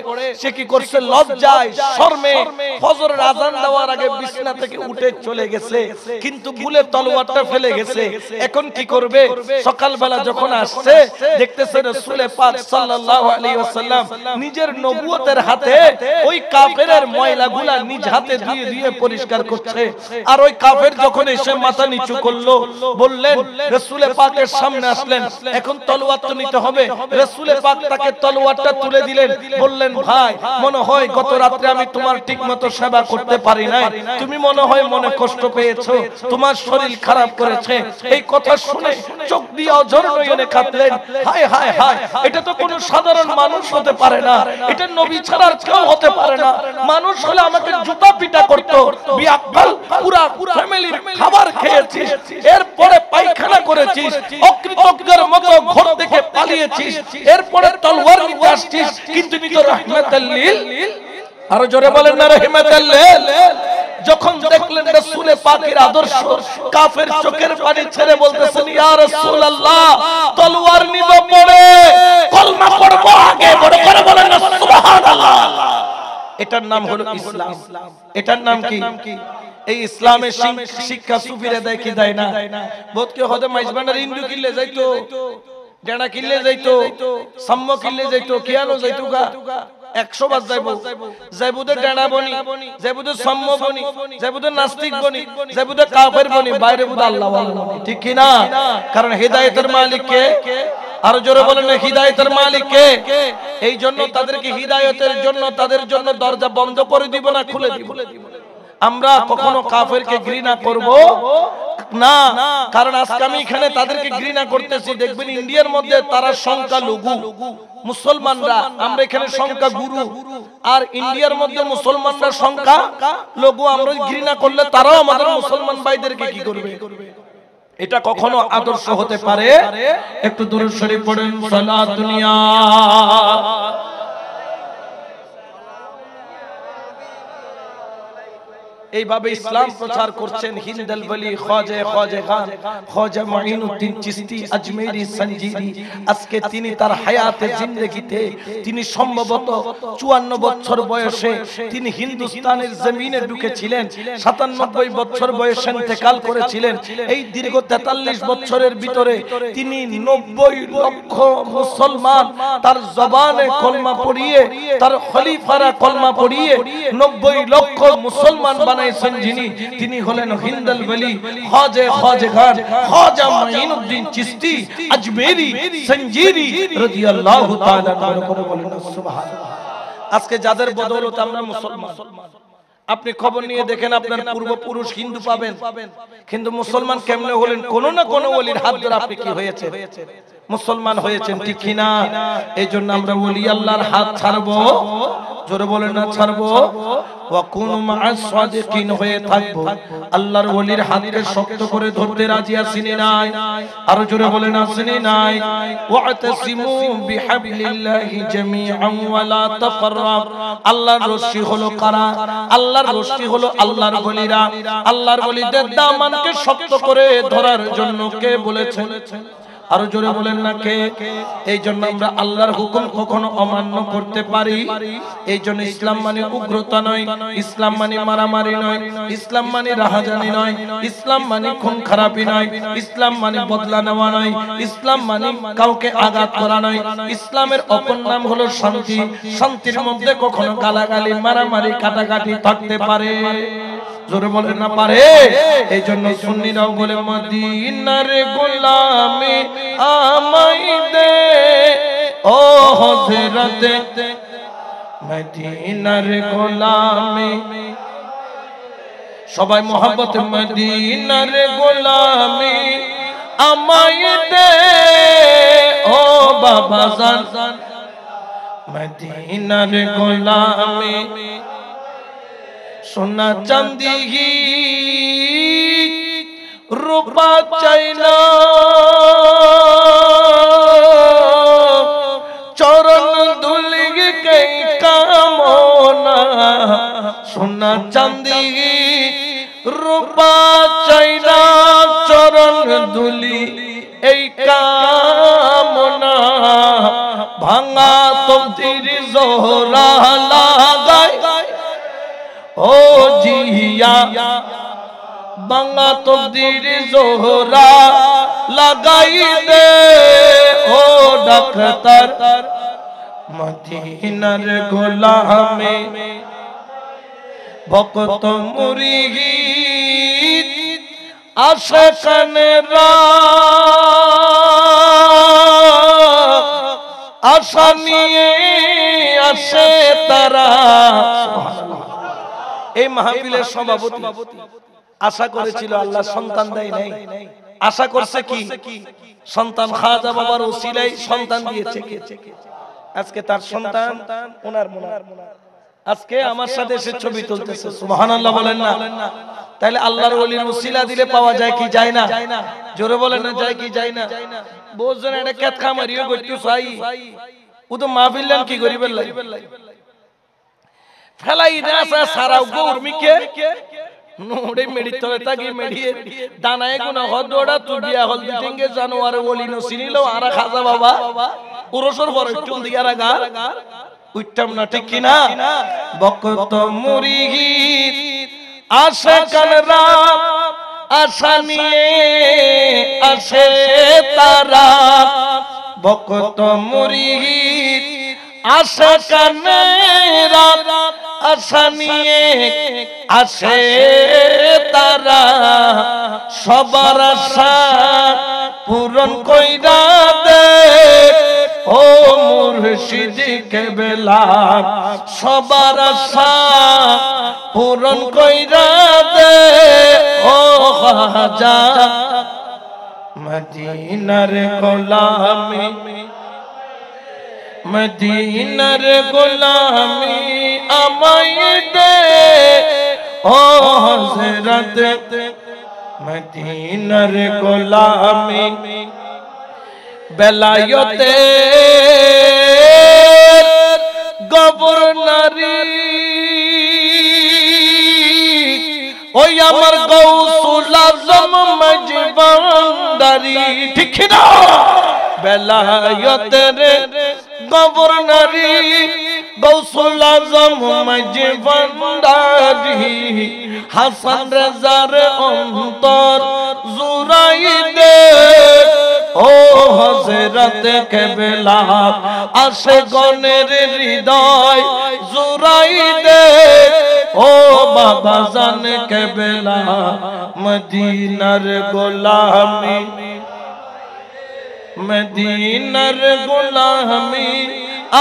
সে কি করছে লজ্জায় শরমে ফজরের আযান দেওয়ার আগে বিছনা থেকে উঠে চলে গেছে কিন্তু ভুলে তলোয়ারটা ফেলে গেছে এখন কি করবে সকাল বেলা যখন আসছে দেখতেছে রাসূল পাক সাল্লাল্লাহু আলাইহি ওয়াসাল্লাম নিজের নবুয়তের হাতে ওই কাফেরের ময়লাগুলা নিজ হাতে ধুয়ে ধুয়ে পরিষ্কার করছে আর ওই কাফের যখন এসে মাথা নিচু করলো বললেন রাসূল পাকের সামনে আসলেন এখন তলোয়ার তো নিতে হবে রাসূল পাক তাকে তলোয়ারটা তুলে দিলেন বললেন ভাই মনে হয় গত রাতে আমি তোমার ঠিকমতো সেবা করতে পারি নাই তুমি মনে হয় মনে কষ্ট পেয়েছো তোমার শরীর খারাপ করেছে এই কথা শুনে চোখ দিয়ে অঝর নয়নে কাঁদলেন হায় হায় হায় এটা তো কোনো সাধারণ মানুষ হতে পারে না এটা নবী ছাড়া আর কেউ হতে পারে না মানুষ হলে আমাকে জুতা পিটা করত বিআক্কাল পুরা ফ্যামিলির খাবার খেয়েছিস এরপরে পায়খানা করেছিস অকৃতজ্ঞের মতো ঘর থেকে পালিয়েছিস এরপরে তলোয়ার নিতে আসছিস কিন্তু তুমি তো রাহমাতুল লিল আরো জোরে বলেন না রাহমাতুল লিল যখন দেখলেন রাসূল পাকের আদর্শ কাফের চোখের পানি ছেড়ে বলতেছেন ইয়া রাসূলুল্লাহ তলোয়ার নিব পড়ে কলমা পড়ব আগে বড় করে বলেন না সুবহানাল্লাহ এটার নাম হলো ইসলাম এটার নাম কি এই ইসলামের শিক্ষা সুফিরে দেয় কি দেয় না বহুত কে হতে মাইজবান্ডার হিন্দু কিল্লে যাইতো ডেনা কিল্লে যাইতো সাম্য কিল্লে যাইতো কিয়ানো যাইতো গা 100 বার যাইবুদে ডেড়া বনি, যাইবুদে সম্ম বনি, যাইবুদে নাস্তিক বনি, যাইবুদে কাফের বনি, বাইরে বুদে আল্লাহ ওয়ালা বনি, ঠিক কি না? কারণ হিদায়াতের মালিক কে? আর জোরে বলেন না, হিদায়াতের মালিক কে? এই জন্য তাদেরকে হিদায়াতের জন্য তাদের জন্য দরজা বন্ধ করে দিব না খুলে দিব? আমরা কখনো কাফেরকে ঘৃণা করব না, কারণ আজকে আমি এখানে তাদেরকে ঘৃণা করতেছি। দেখবেন ইন্ডিয়ার মধ্যে তারা সংখ্যা লঘু, মুসলমানরা আমরা এখানে সংখ্যা গুরু, আর ইন্ডিয়ার মধ্যে মুসলমানরা সংখ্যা লঘু। আমরা ঘৃণা করলে তারাও আমাদের মুসলমান ভাইদেরকে কি করবে? এটা কখনো আদর্শ হতে পারে? একটু দুরূদ শরীফ পড়েন, সালাতুনিয়া। এইভাবে ইসলাম প্রচার করছেন হিন্দাল ওলি খাজা খান খাজা মুঈনুদ্দিন চিশতি আজমেরি সঞ্জিরি। আজকে তিনি তার হায়াতে জিন্দেগিতে তিনি সম্ভবত 54 বছর বয়সে তিনি হিন্দুস্তানের জমিনে ঢুকেছিলেন। 97 বছর বয়সে ইন্তেকাল করেছিলেন। এই দীর্ঘ 43 বছরের ভিতরে তিনি 90 লক্ষ মুসলমান তার জবানে কলমা পড়িয়ে, তার খলিফারা কলমা পড়িয়ে 90 লক্ষ মুসলমান তিনি হলেন হিন্দাল ওলি খাজা খান খাজা মুঈনুদ্দিন চিশতি আজমেরি সঞ্জিরি রাদিয়াল্লাহু তাআলা করে বলেন সুবহানাল্লাহ। আজকে যাদের বদৌলতে আমরা মুসলমান, আপনি খবর নিয়ে দেখেন আপনার পূর্বপুরুষ হিন্দু পাবেন, কিন্তু মুসলমান কেমনে হলেন? কোন না কোন ওলির হাত ধরে আপনি কি হয়েছে? মুসলমান হয়েছেন, ঠিক কি না? এই জন্য আমরা ওলি আল্লাহর হাত ছাড়বো? জোরে বলেন না, ছাড়বো। ওয়া কুনু মা'আস সাদিকিন হয়ে থাকবো। আল্লাহর ওলির হাতকে শক্ত করে ধরতে রাজি আছেন নাই? আর জোরে বলেন আছেন নাই? ওয়াতাসিমু বিহাবলিল্লাহি জামিআন ওয়া লা তাফাররাক। আল্লাহর রশি হলো কারা? আল্লাহর রশি হলো আল্লাহর ওলিরা। আল্লাহর ওলিদের দামানকে শক্ত করে ধরার জন্য কে বলেছেন? আরো জোরে বলেন না, কে? এই জন্য আমরা আল্লাহর হুকুম কখনো অমান্য করতে পারি? এই জন্য ইসলাম মানে উগ্রতা নয়, ইসলাম মানে মারামারি নয়, ইসলাম মানে রাহাজানি নয়, ইসলাম মানে খুন খারাপি নয়, ইসলাম মানে বদলা নেওয়া নয়, ইসলাম মানে কাউকে আঘাত করা নয়। ইসলামের অপর নাম হলো শান্তি। শান্তির মধ্যে কখনো গালাগালি, মারামারি, কাটাকাটি থাকতে পারে? জোরে বলেন না, পারে? এই জন্য সুন্নিরাও বলে মদিনার গোলামি আমায় দে ও হযরত মদিনার গোলামি। সবাই মোহাম্মত মদিনার গোলামি আমায় দে ও বাবা জান মদিনার গোলামি। সোনা চাঁদি রূপা চাইনা চরণ ধুলি কে কামনা। সোনা চাঁদি রূপা চাইনা চরণ ধুলি এই কামনা। ভাঙা তকদীর জোহরা লাগায় ও জিয়া, ভাঙা তকদীর জোহরা লাগাই দে ও ডাক্তার মদিনার গোলামে। ভক্ত মুরিদ আশিকানেরা আশা নিয়ে আসে তারা। এই মাহফিলের সভাপতি আশা করেছিল আল্লাহ সন্তান দেয় নাই, আশা করছে কি সন্তান খাজা বাবার ওসিলায় সন্তান দিয়েছে। আজকে তার সন্তান ওনার আজকে আমার সাথে এসে ছবি তুলতেছে। সুবহানাল্লাহ বলেন না? তাহলে আল্লাহর ওলির ওসিলা দিলে পাওয়া যায় কি যায় না? জোরে বলেন না, যায় কি যায় না? বহুজন এটা কেত খামারিও করতে চাই, ও তো মাহফিল কি করিবেন লাই ফেলাই দেশা সারাও গৌরমিকে নোড়ে মেডি তলে তাকি মেডিয়ে দানায় গুনা হদোড়া তুবিয়া হল দিতেঙ্গে জানোয়ার ওলি ন চিনিলো আরা খাজা বাবা পুরুষর পর চুল দিয়ারা গা উইটাম না, ঠিক কি না? বকত মুরিদ আশিকানরা আশা নিয়ে আসে তারা। বকত মুরিদ আসে কানেরা আশা নিয়ে আসে তারা সবার আশা পূরণ কইরা দে ও মুর্শিদ কেবলা সবার আশা পূরণ কইরা দে ও খাজা মদিনার গোলামি মদিনার গোলামি আমায় দে ও হযরত মদিনার গোলামি বেলায়েতে গভর্নরি ওই আমার গৌসুল আজম মজবান্দারি ঠিক না বেলায়েতের গভর্নরি গৌসুল আজম মজবান্দারি হাসান রেজার অন্তর জুরাই দে ও হযরত কেবলা আশিকনের হৃদয় জুরাই দে ও বাবা জান কেবলা মদিনার গোলামি মদিনার গোলামি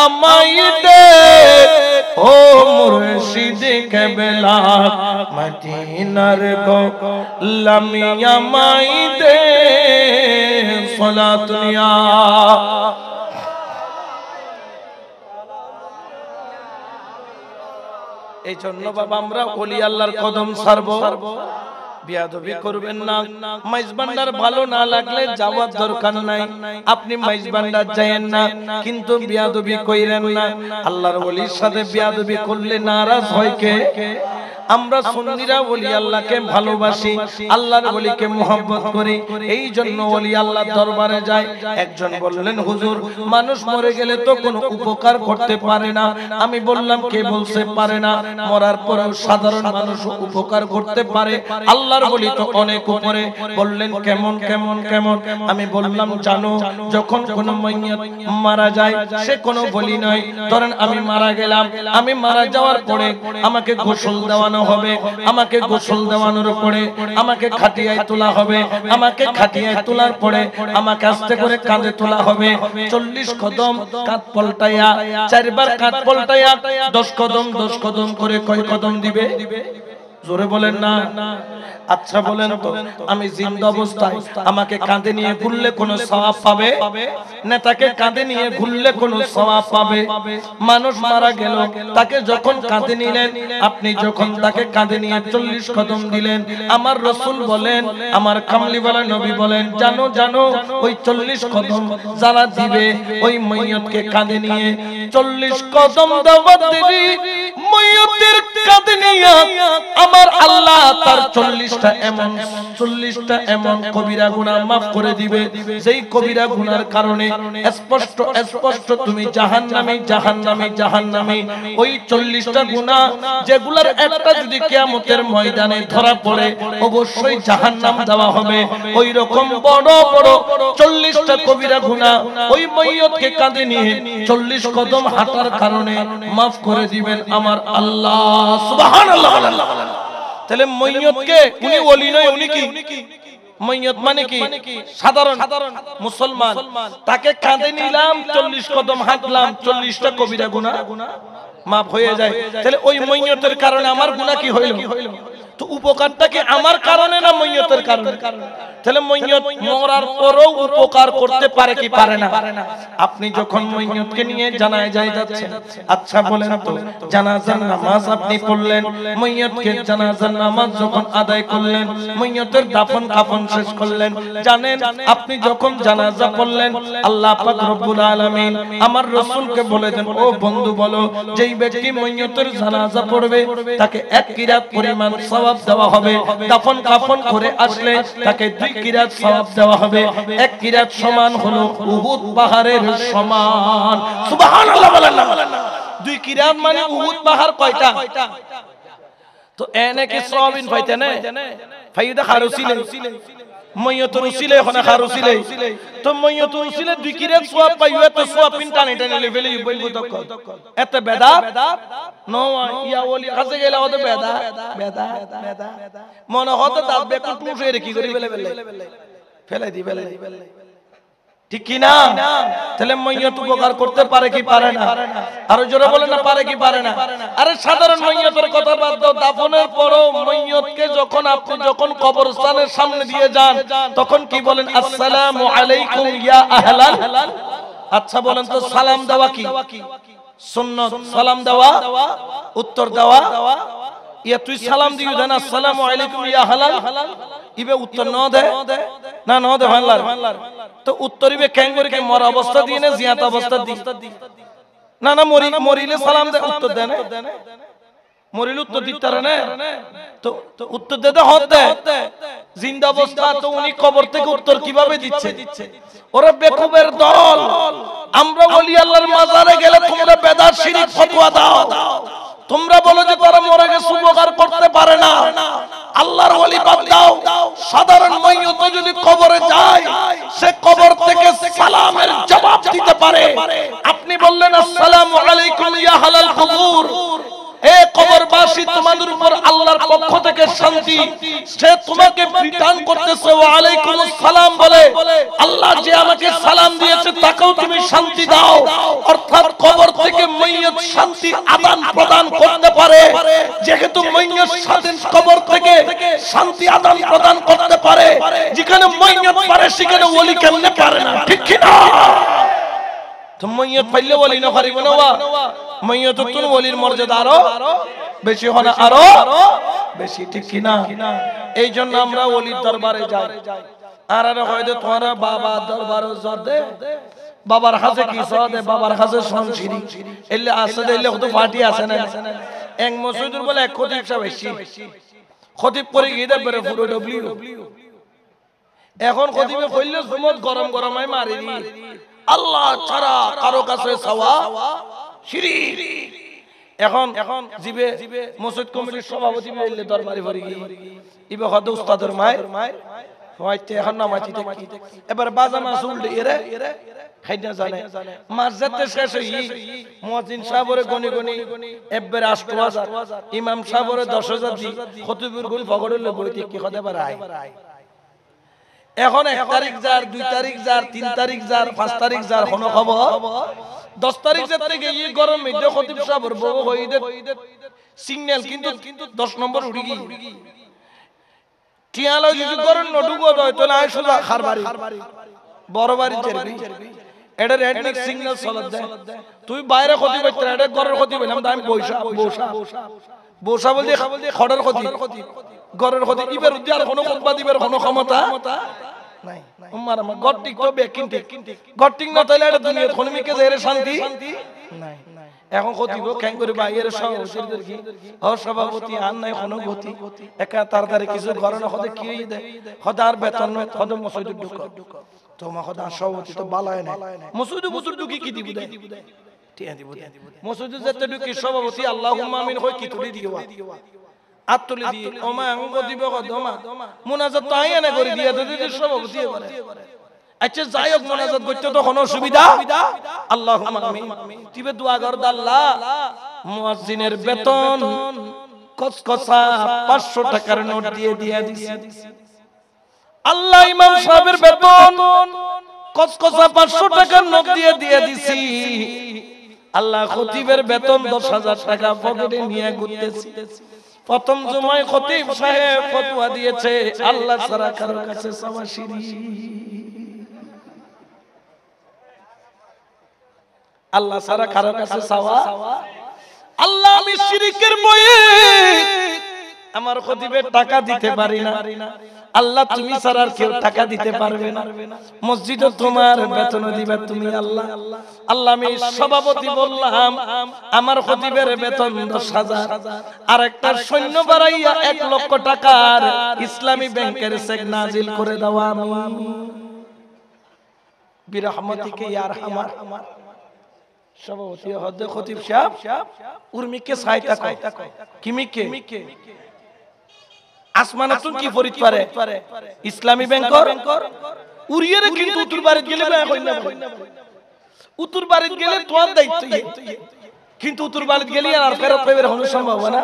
আমায় দে ও মুর্শিদ কেবলা মদিনার গোলামি আমায় দে সালাতুনিয়া এই জন্য বাবা আমরা ওলি আল্লাহর কদম ছাড়বো বিয়াদবি করবেন না মাইজবান্ডার ভালো না লাগলে যাওয়ার দরকার নাই আপনি মাইজবান্ডার যায়েন না কিন্তু বিয়াদবি কইরেন না আল্লাহর ওলির সাথে বিয়াদবি করলে নারাজ হয় কে আমরা সুন্নিরা ওলি আল্লাহকে ভালোবাসি আল্লাহর ওলিকে মহব্বত করি এই জন্য ওলি আল্লাহর দরবারে যায় একজন বললেন হুজুর মানুষ মরে গেলে তো কোনো উপকার করতে পারে না আমি বললাম কে বলতে পারে না মরার পরেও সাধারণ মানুষ উপকার করতে পারে আল্লাহর ওলি তো অনেক উপরে বললেন কেমন কেমন কেমন আমি বললাম জানো যখন কোনো মাইয়াত মারা যায় সে কোনো বলি নয় ধরেন আমি মারা গেলাম আমি মারা যাওয়ার পরে আমাকে গোসল দেওয়ানো হবে আমাকে গোসল দেওয়ানোর পরে আমাকে খাটিয়ায় তোলা হবে আমাকে খাটিয়ায় তোলার পরে আমাকে আস্তে করে কাঁধে তোলা হবে 40 কদম কাঁধ পলটাইয়া 4 বার কাঁধ পলটাইয়া 10 কদম করে কয় কদম দিবে জোরে বলেন না আচ্ছা বলেন তো আমি জিন্দা অবস্থায় আমাকে কাঁধে নিয়ে ঘুরলে কোনো সওয়াব পাবে নেতাকে কাঁধে নিয়ে ঘুরলে কোনো সওয়াব পাবে মানুষ মারা গেল তাকে যখন কাঁধে নিলেন আপনি যখন তাকে কাঁধে নিয়ে 40 কদম দিলেন আমার রাসূল বলেন আমার কামলিওয়ালা নবী বলেন জানো জানো ওই 40 কদম যারা দিবে ওই মাইয়তকে কাঁধে নিয়ে 40 কদম দেওয়া দেরি মাইয়তের কাঁধে নিয়ে আমার আল্লাহ তার 40টা এমন কবিরা গুনাহ maaf করে দিবে যেই কবিরা গুনার কারণে স্পষ্ট তুমি জাহান্নামী ওই 40টা গুনাহ যেগুলোর একটা যদি কিয়ামতের ময়দানে ধরা পড়ে অবশ্যই জাহান্নাম দেওয়া হবে ওই রকম বড় বড় 40টা কবিরা গুনাহ ওই মাইয়তকে কাঁধে নিয়ে 40 কদম হাঁটার কারণে maaf করে দিবেন আমার আল্লাহ সুবহানাল্লাহ তাহলে মাইয়তকে উনি ওলি নয় উনি কি মাইয়ত মানে কি সাধারণ মুসলমান তাকে কাঁধে নিলাম 40 কদম হাঁটলাম 40টা কবিরা গুনাহ maaf হয়ে যায় তাহলে ওই মাইয়তের কারণে আমার গুনাহ কি হইল তো উপকারটা কি আমার কারণে না মাইয়তের কারণে তাহলে মাইয়ত মরার পরেও উপকার করতে পারে কি পারে না আপনি যখন মাইয়তকে নিয়ে জানাজায় যাচ্ছেন আচ্ছা বলেন তো জানাজার নামাজ আপনি পড়লেন মাইয়তকে জানাজার নামাজ যখন আদায় করলেন মাইয়তের দাফন কাফন শেষ করলেন জানেন আপনি যখন জানাজা পড়লেন আল্লাহ পাক রব্বুল আলামিন আমার রাসূলকে বলে দেন ও বন্ধু বলো যেই ব্যক্তি মাইয়তের জানাজা পড়বে তাকে 1 কিরাত পরিমাণ সওয়াব দেওয়া হবে দাফন কাফন করে আসলে তাকে 2 কিরাত সওয়াব দেওয়া হবে 1 কিরাত সমান হলো উহুদ পাহাড়ের সমান সুবহানাল্লাহ বলেন না 2 কিরাত মানে উহুদ পাহাড় কয়টা তো এনে কি সওয়াবিন পাইতে না ফায়দা খারুসি মাইয়াতের উসিলে ওখানে খার উসিলে তো মাইয়াতের উসিলে দুই কিরাত সওয়াব পাইবে তো সওয়াব টানে টানে লেভেলে বলবো তখন এত বেদাত নো ইয়া ওলি কাছে গেলে ওতে বেদা মনে হতো দাঁত বেকুল টুসে কি করি ফেলে দি ঠিক কি না তাহলে মাইয়াত উপকার করতে পারে কি পারে না আর জোরে বলে না পারে কি পারে না আরে সাধারণ মাইয়াতের কথা বাদ দাও দাফনের পরও মাইয়াতকে যখন আপনি যখন কবরস্থানের সামনে দিয়ে যান তখন কি বলেন আসসালামু আলাইকুম ইয়া আহলান আচ্ছা বলেন তো সালাম দেওয়া কি সুন্নাত সালাম দেওয়া উত্তর দেওয়া ইয়া তুই সালাম দিও জানা আসসালামু আলাইকুম ইয়া আহলান ইবে উত্তর ন দে না ন দে ভাঙলার তো উত্তরিবে কেন করে কি মর অবস্থা দিয়ে না জিয়াত অবস্থা দি না না মরিলে সালাম দে উত্তর দে না মরিলে উত্তর দিতে পারে না তো উত্তর দিতে হতে জিন্দা অবস্থা তো উনি কবর থেকে উত্তর কিভাবে দিচ্ছে ওরা বেকুবের দল আমরা ওলি আল্লাহর মাজারে গেলে তোমরা বেদাত শিরক ফতোয়া দাও তোমরা বলো যে তারা মরে গেছে উপকার করতে পারে না আল্লাহর ওলি বাদ দাও সাধারণ মাইয়ত যদি কবরে যায় সে কবর থেকে সালামের জবাব দিতে পারে আপনি বললেন আসসালামু আলাইকুম ইয়া আহলাল কুবুর এ কবরবাসী তোমাদের উপর আল্লাহর পক্ষ থেকে শান্তি সে তোমাকে রিটার্ন করতেছে ওয়া আলাইকুমুস সালাম বলে আল্লাহ যে আমাকে সালাম দিয়েছে তাকেও তুমি শান্তি দাও অর্থাৎ কবর থেকে মাইয়ত শান্তি আদান প্রদান করতে পারে যেহেতু মাইয়ত স্বাধীন কবর থেকে শান্তি আদান প্রদান করতে পারে যেখানে মাইয়ত পারে সেখানে ওলি কেমনে পারে না ঠিক কি না তো মাইয়ত পাইলে ওলি না পারিব না মাইয়ত তুন ওলির মর্যাদা আরো বেশি হয় আরো বেশি ঠিক কি না এই জন্য আমরা ওলির দরবারে যাই আর আর হয়তো তোরা বাবা দরবারে যাবে বাবার কাছে কি সাদে বাবার কাছে সংশিরি এলে আছে এলে কত পার্টি আছে না এক মসজিদের বলে এক খতিব সাহেব বেশি খতিব করে গিয়ে দেবে পুরো ডব্লিউ এখন খতিবে কইলে সুমত গরম গরমাই মারি দি আল্লাহ ছাড়া কারো কাছে সাওয়া শিরিক এখন জিবে মসজিদ কমিটির সভাপতি বললে দরবারে ভরি ইবে হদ উস্তাদের মায়ের হয়তো এখন নামাজি দেখি এবার বাজা মাস উল্টে এরে খাইনা জানে মাঝাতে শেষ হই মুয়াজ্জিন সাহেবের গনি একবার 8000 ইমাম সাহেবের 10000 দি খতিবের গুণ ভগড়লে বইতে কি হতে পারে এখন 1 তারিখ যার 2 তারিখ যার 3 তারিখ যার 5 তারিখ যার কোনো খবর 10 তারিখ থেকে এই গরম মধ্যে খতিব সাহেবের বউ হইদে সিগন্যাল কিন্তু 10 নম্বর উড়ি গই টিয়ালো যদি করেন নডুগো দয় তো না সুদা খারবাড়ি বড় বাড়ি চরবি এটা রেডনেক সিগন্যাল চলত দেয় তুই বাইরে ক্ষতি করতে এটা ঘরের ক্ষতি বললাম আমি বসা বলতে খড়ের ক্ষতি ঘরের ক্ষতি ইবের উদ্যার কোনো খুতবা দিবের কোনো ক্ষমতা নাই উম্মার আমার গট্টিক তো বেকিন ঠিক গট্টিক না তাইলে এটা দুনিয়ার খনিমিকে যাইরে শান্তি নাই এখন খতিব কেন করে বাইরের সভাপতিদের কি সভাপতি আর নাই কোনো গতি একা তাড়াতাড়ি কিছু ঘরে না হতে কি হই দেয় হদার বেতন হদ মসজিদে ঢুক তোমা হদা সভাপতি তো বালায় না মসজিদে বুতুর ঢুকি কি দিব দেয় টিয়া দিব মসজিদে যেতে ঢুকি সভাপতি আল্লাহুম্মা আমিন কই কি তুলি দিওয়া আত্তলি দি ওমা অঙ্গ দিব কদমা মুনাজাত তো আইনা করে দিয়া দিদি সভাপতি করে আচ্ছা যাই হোক মুনাজাত করতে তো কোনো অসুবিধা আল্লাহুম্মা আমিন তিবে দোয়া কর আল্লাহ মুয়াজ্জিনের বেতন কসকসা 500 টাকার নোট দিয়ে দিছি আল্লাহ ইমাম সাহেবের বেতন কসকসা 500 টাকার নোট দিয়ে দিছি আল্লাহ খতিবের বেতন 10000 টাকা পকেটে নিয়ে ঘুরতেছি প্রথম জুমায় খতিব সাহেব ফতোয়া দিয়েছে আল্লাহ ছাড়া কারো কাছে চাওয়া শিরক আল্লাহ ছাড়া কারো কাছে চাওয়া আল্লাহ আমি শিরকের বয়ে আমার খতিবের টাকা দিতে পারি না আল্লাহ তুমি ছাড়া আর কেউ টাকা দিতে পারবে না মসজিদে তোমার বেতন দিবে তুমি আল্লাহ আল্লাহ আমি সভাপতি বললাম আমার খতিবের বেতন 10000 আর একটা সৈন্য বাড়াইয়া 1 লক্ষ টাকার ইসলামী ব্যাংকের চেক নাজিল করে দাও আমি বিরহমতিকে ইয়া আরহামার সভাপতি হদে খতিব সাহেব উর্মিকে সাইতা কিমিকে আসমানতুন কি ফরিদ পারে ইসলামী ব্যাংকর উড়িয়ে কিন্তু উত্তর বাড়িতে গেলে উত্তর বাড়িতে গেলে তোমার দায়িত্ব কিন্তু উত্তর বাড়িতে গেলে আর ফেরত পাইবে কোনো সম্ভাবনা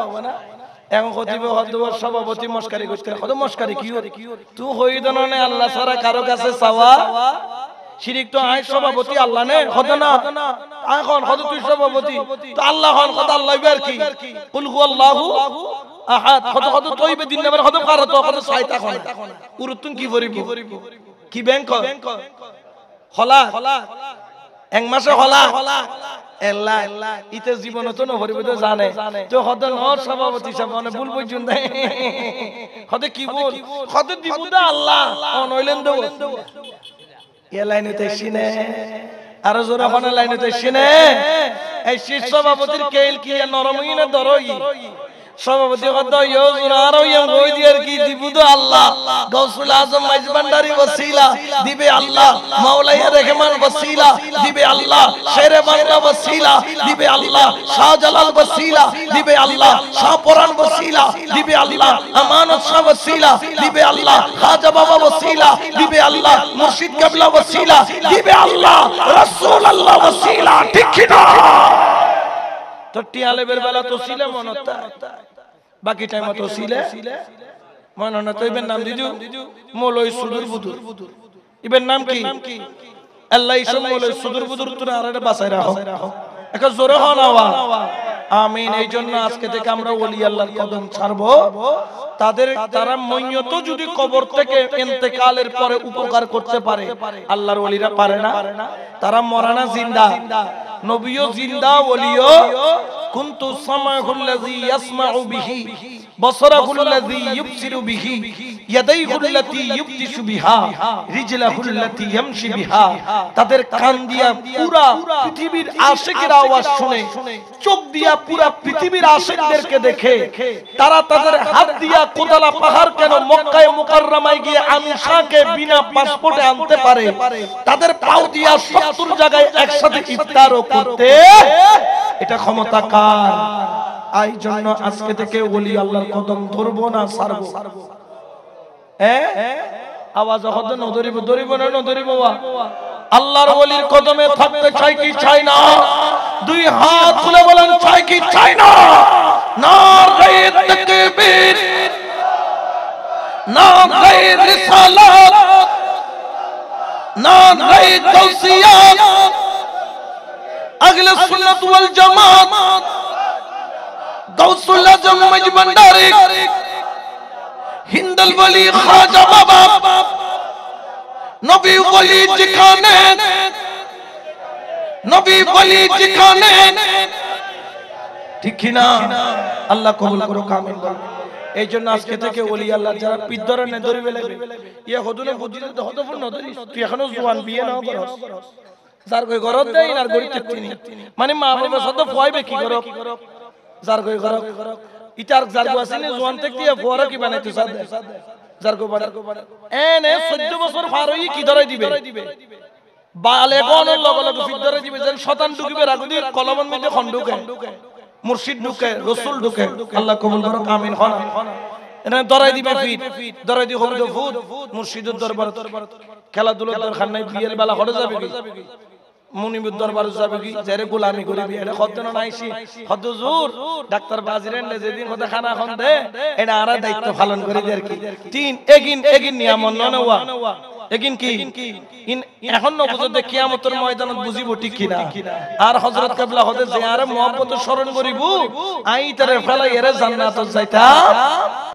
এখন খতিব হদবর সভাপতি মস্কারি করতে কত মস্কারি কি তুই হইদন না আল্লাহ ছাড়া কারো কাছে চাওয়া শিরিক তো আয় সভাপতি আল্লাহ নে কত না এখন কত তুই সভাপতি তো আল্লাহ হন কত আল্লাহ আর কি কুল হুয়াল্লাহু আহাদ কত কত তৈবে দিন নামের কত কার তো কত সাইতা কোন উরুতুন কি করিব কি ব্যাংক খোলা এক মাসে খোলা আল্লাহ ইতে জীবন তো নভরিব তো জানে তো কত নর সভাপতি সব মানে ভুল বুঝুন দে কত কি বল কত দিব দা আল্লাহ নইলেন দো এ লাইনে তো সিনে আর জোরে কোন লাইনে তো সিনে এই শীর্ষ সভাপতির কেল কি নরমই না দরই সভাপতি কত ইয়ো জোরার ইয়ো কই দিয়ার কি দিবু তো আল্লাহ গাউসুল আজম মাইজবান্ডারি ওসিলা দিবে আল্লাহ মাওলানা রহমান ওসিলা দিবে আল্লাহ শেরে বাংলা ওসিলা দিবে আল্লাহ শাহজালাল ওসিলা দিবে আল্লাহ শাহপুরান ওসিলা দিবে আল্লাহ আমানত শাহ ওসিলা দিবে আল্লাহ খাজা বাবা ওসিলা দিবে আল্লাহ মুর্শিদ কিবলা ওসিলা দিবে আল্লাহ রাসূলুল্লাহ ওসিলা ঠিক কি না তো টিয়ালেবের বেলা তো ছিলে মনতা বাকি টাইম তো ছিলে মননা তো ইবেন নাম দিজু মৌলই সুদূর বুদুর ইবেন নাম কি আল্লাহ ইসম মৌলই সুদূর বুদুর তোরা আরে বাঁচাই রাখো একটা জোরে হন আওয়াজ আমিন এই জন্য আজকে থেকে আমরা ওলি আল্লাহর কদম ছাড়বো তারা মইয়ত যদি কবর থেকে ইন্তেকালের পরে উপকার করতে পারে আল্লাহর ওলিরা পারে না তারা মরানা জিন্দা নবীও জিন্দা ওলিও কুনতু সামাহুল্লাযী ইয়াসমাউ বিহি বসরাহুল্লাযী ইউবসিরু বিহি ইয়াদাইহুল্লাতী ইউবতিশু বিহা রিজলাহুল্লাতী ইয়ামশি বিহা তাদের কান দিয়া পুরা পৃথিবীর আশিকের আওয়াজ শুনে চোখ দিয়া পুরা পৃথিবীর আশিকদেরকে দেখে তারা তাদের হাত দিয়া কোদালা পাহাড় কেন মক্কায়ে মুকাররমায় গিয়ে আনসাকে বিনা পাসপোর্টে আনতে পারে তাদের পাও দিয়া 70 জায়গায় একসাথে ইফতারও করতে এটা ক্ষমতা কার এই জন্য আজকে থেকে ওলি আল্লাহর কদম ধরবো না ছাড়বো আওয়াজ হদ না ধরিব না ধরিব আল্লাহর ওলির কদমে থাকতে চাই কি চাই না দুই হাত তুলে বলেন চাই কি চাই না নারে তাকবীর নারে রিসালাত নারে গাউসিয়াত আহলে সুন্নাত ওয়াল জামাত গাউসুল আজম মাইজবান্ডারি হিন্দল ওলি খাজা বাবা নবী ওলি যেখানে নবী ওলি যেখানে ঠিক কি না আল্লাহ কবুল করো আমিন বল এই জন্য আজকে থেকে ওলি আল্লাহ যারা পিদ্দরে নে ধরিবে লাগবে ইয়া হদুলে বুঝিলে তো হদফুন না ধরিস তুই এখনো জওয়ান বিয়ে নাও করস যার কই গরত দেই আর গরিতে তিনি মানে মা বাবা সদ ফয়বে কি করো যার কই গরত ইতার জারগো আছে নে জওয়ান থেকে দিয়া ফোরা কি বানাইতে সাদ জারগো বাড়া এনে 14 বছর পার হই কি ধরে দিবে বালে কোন লগ লগ ফিদরে দিবে যেন শতান ঢুকিবে রাগুদির কলমন মধ্যে খন্ডুকে মুর্শিদ ঢুকে রাসূল ঢুকে আল্লাহ কবুল করো আমিন হন এনে ধরাই দিবে ফিট ধরাই দি হবদ ফুদ মুর্শিদের দরবার খেলাধুলার দরকার নাই বিয়ের বেলা হড়ে যাবে কি মুনিবুর দরবারে যাবে কি যারে গোলামি করিবি এটা কত না নাইছি কত জোর ডাক্তার বাজিরেন যেদিন কত খানা খন দে এটা আরা দায়িত্ব পালন করে দের কি তিন এগিন নিয়ম ননওয়া এগিন কি এখন নবুজতে কিয়ামতের ময়দানত বুঝিব ঠিক কিনা আর হযরত কিবলা হতে যে আরে মুহাব্বত স্মরণ করিব আই তারে ফেলাই এরে জান্নাত যাইতা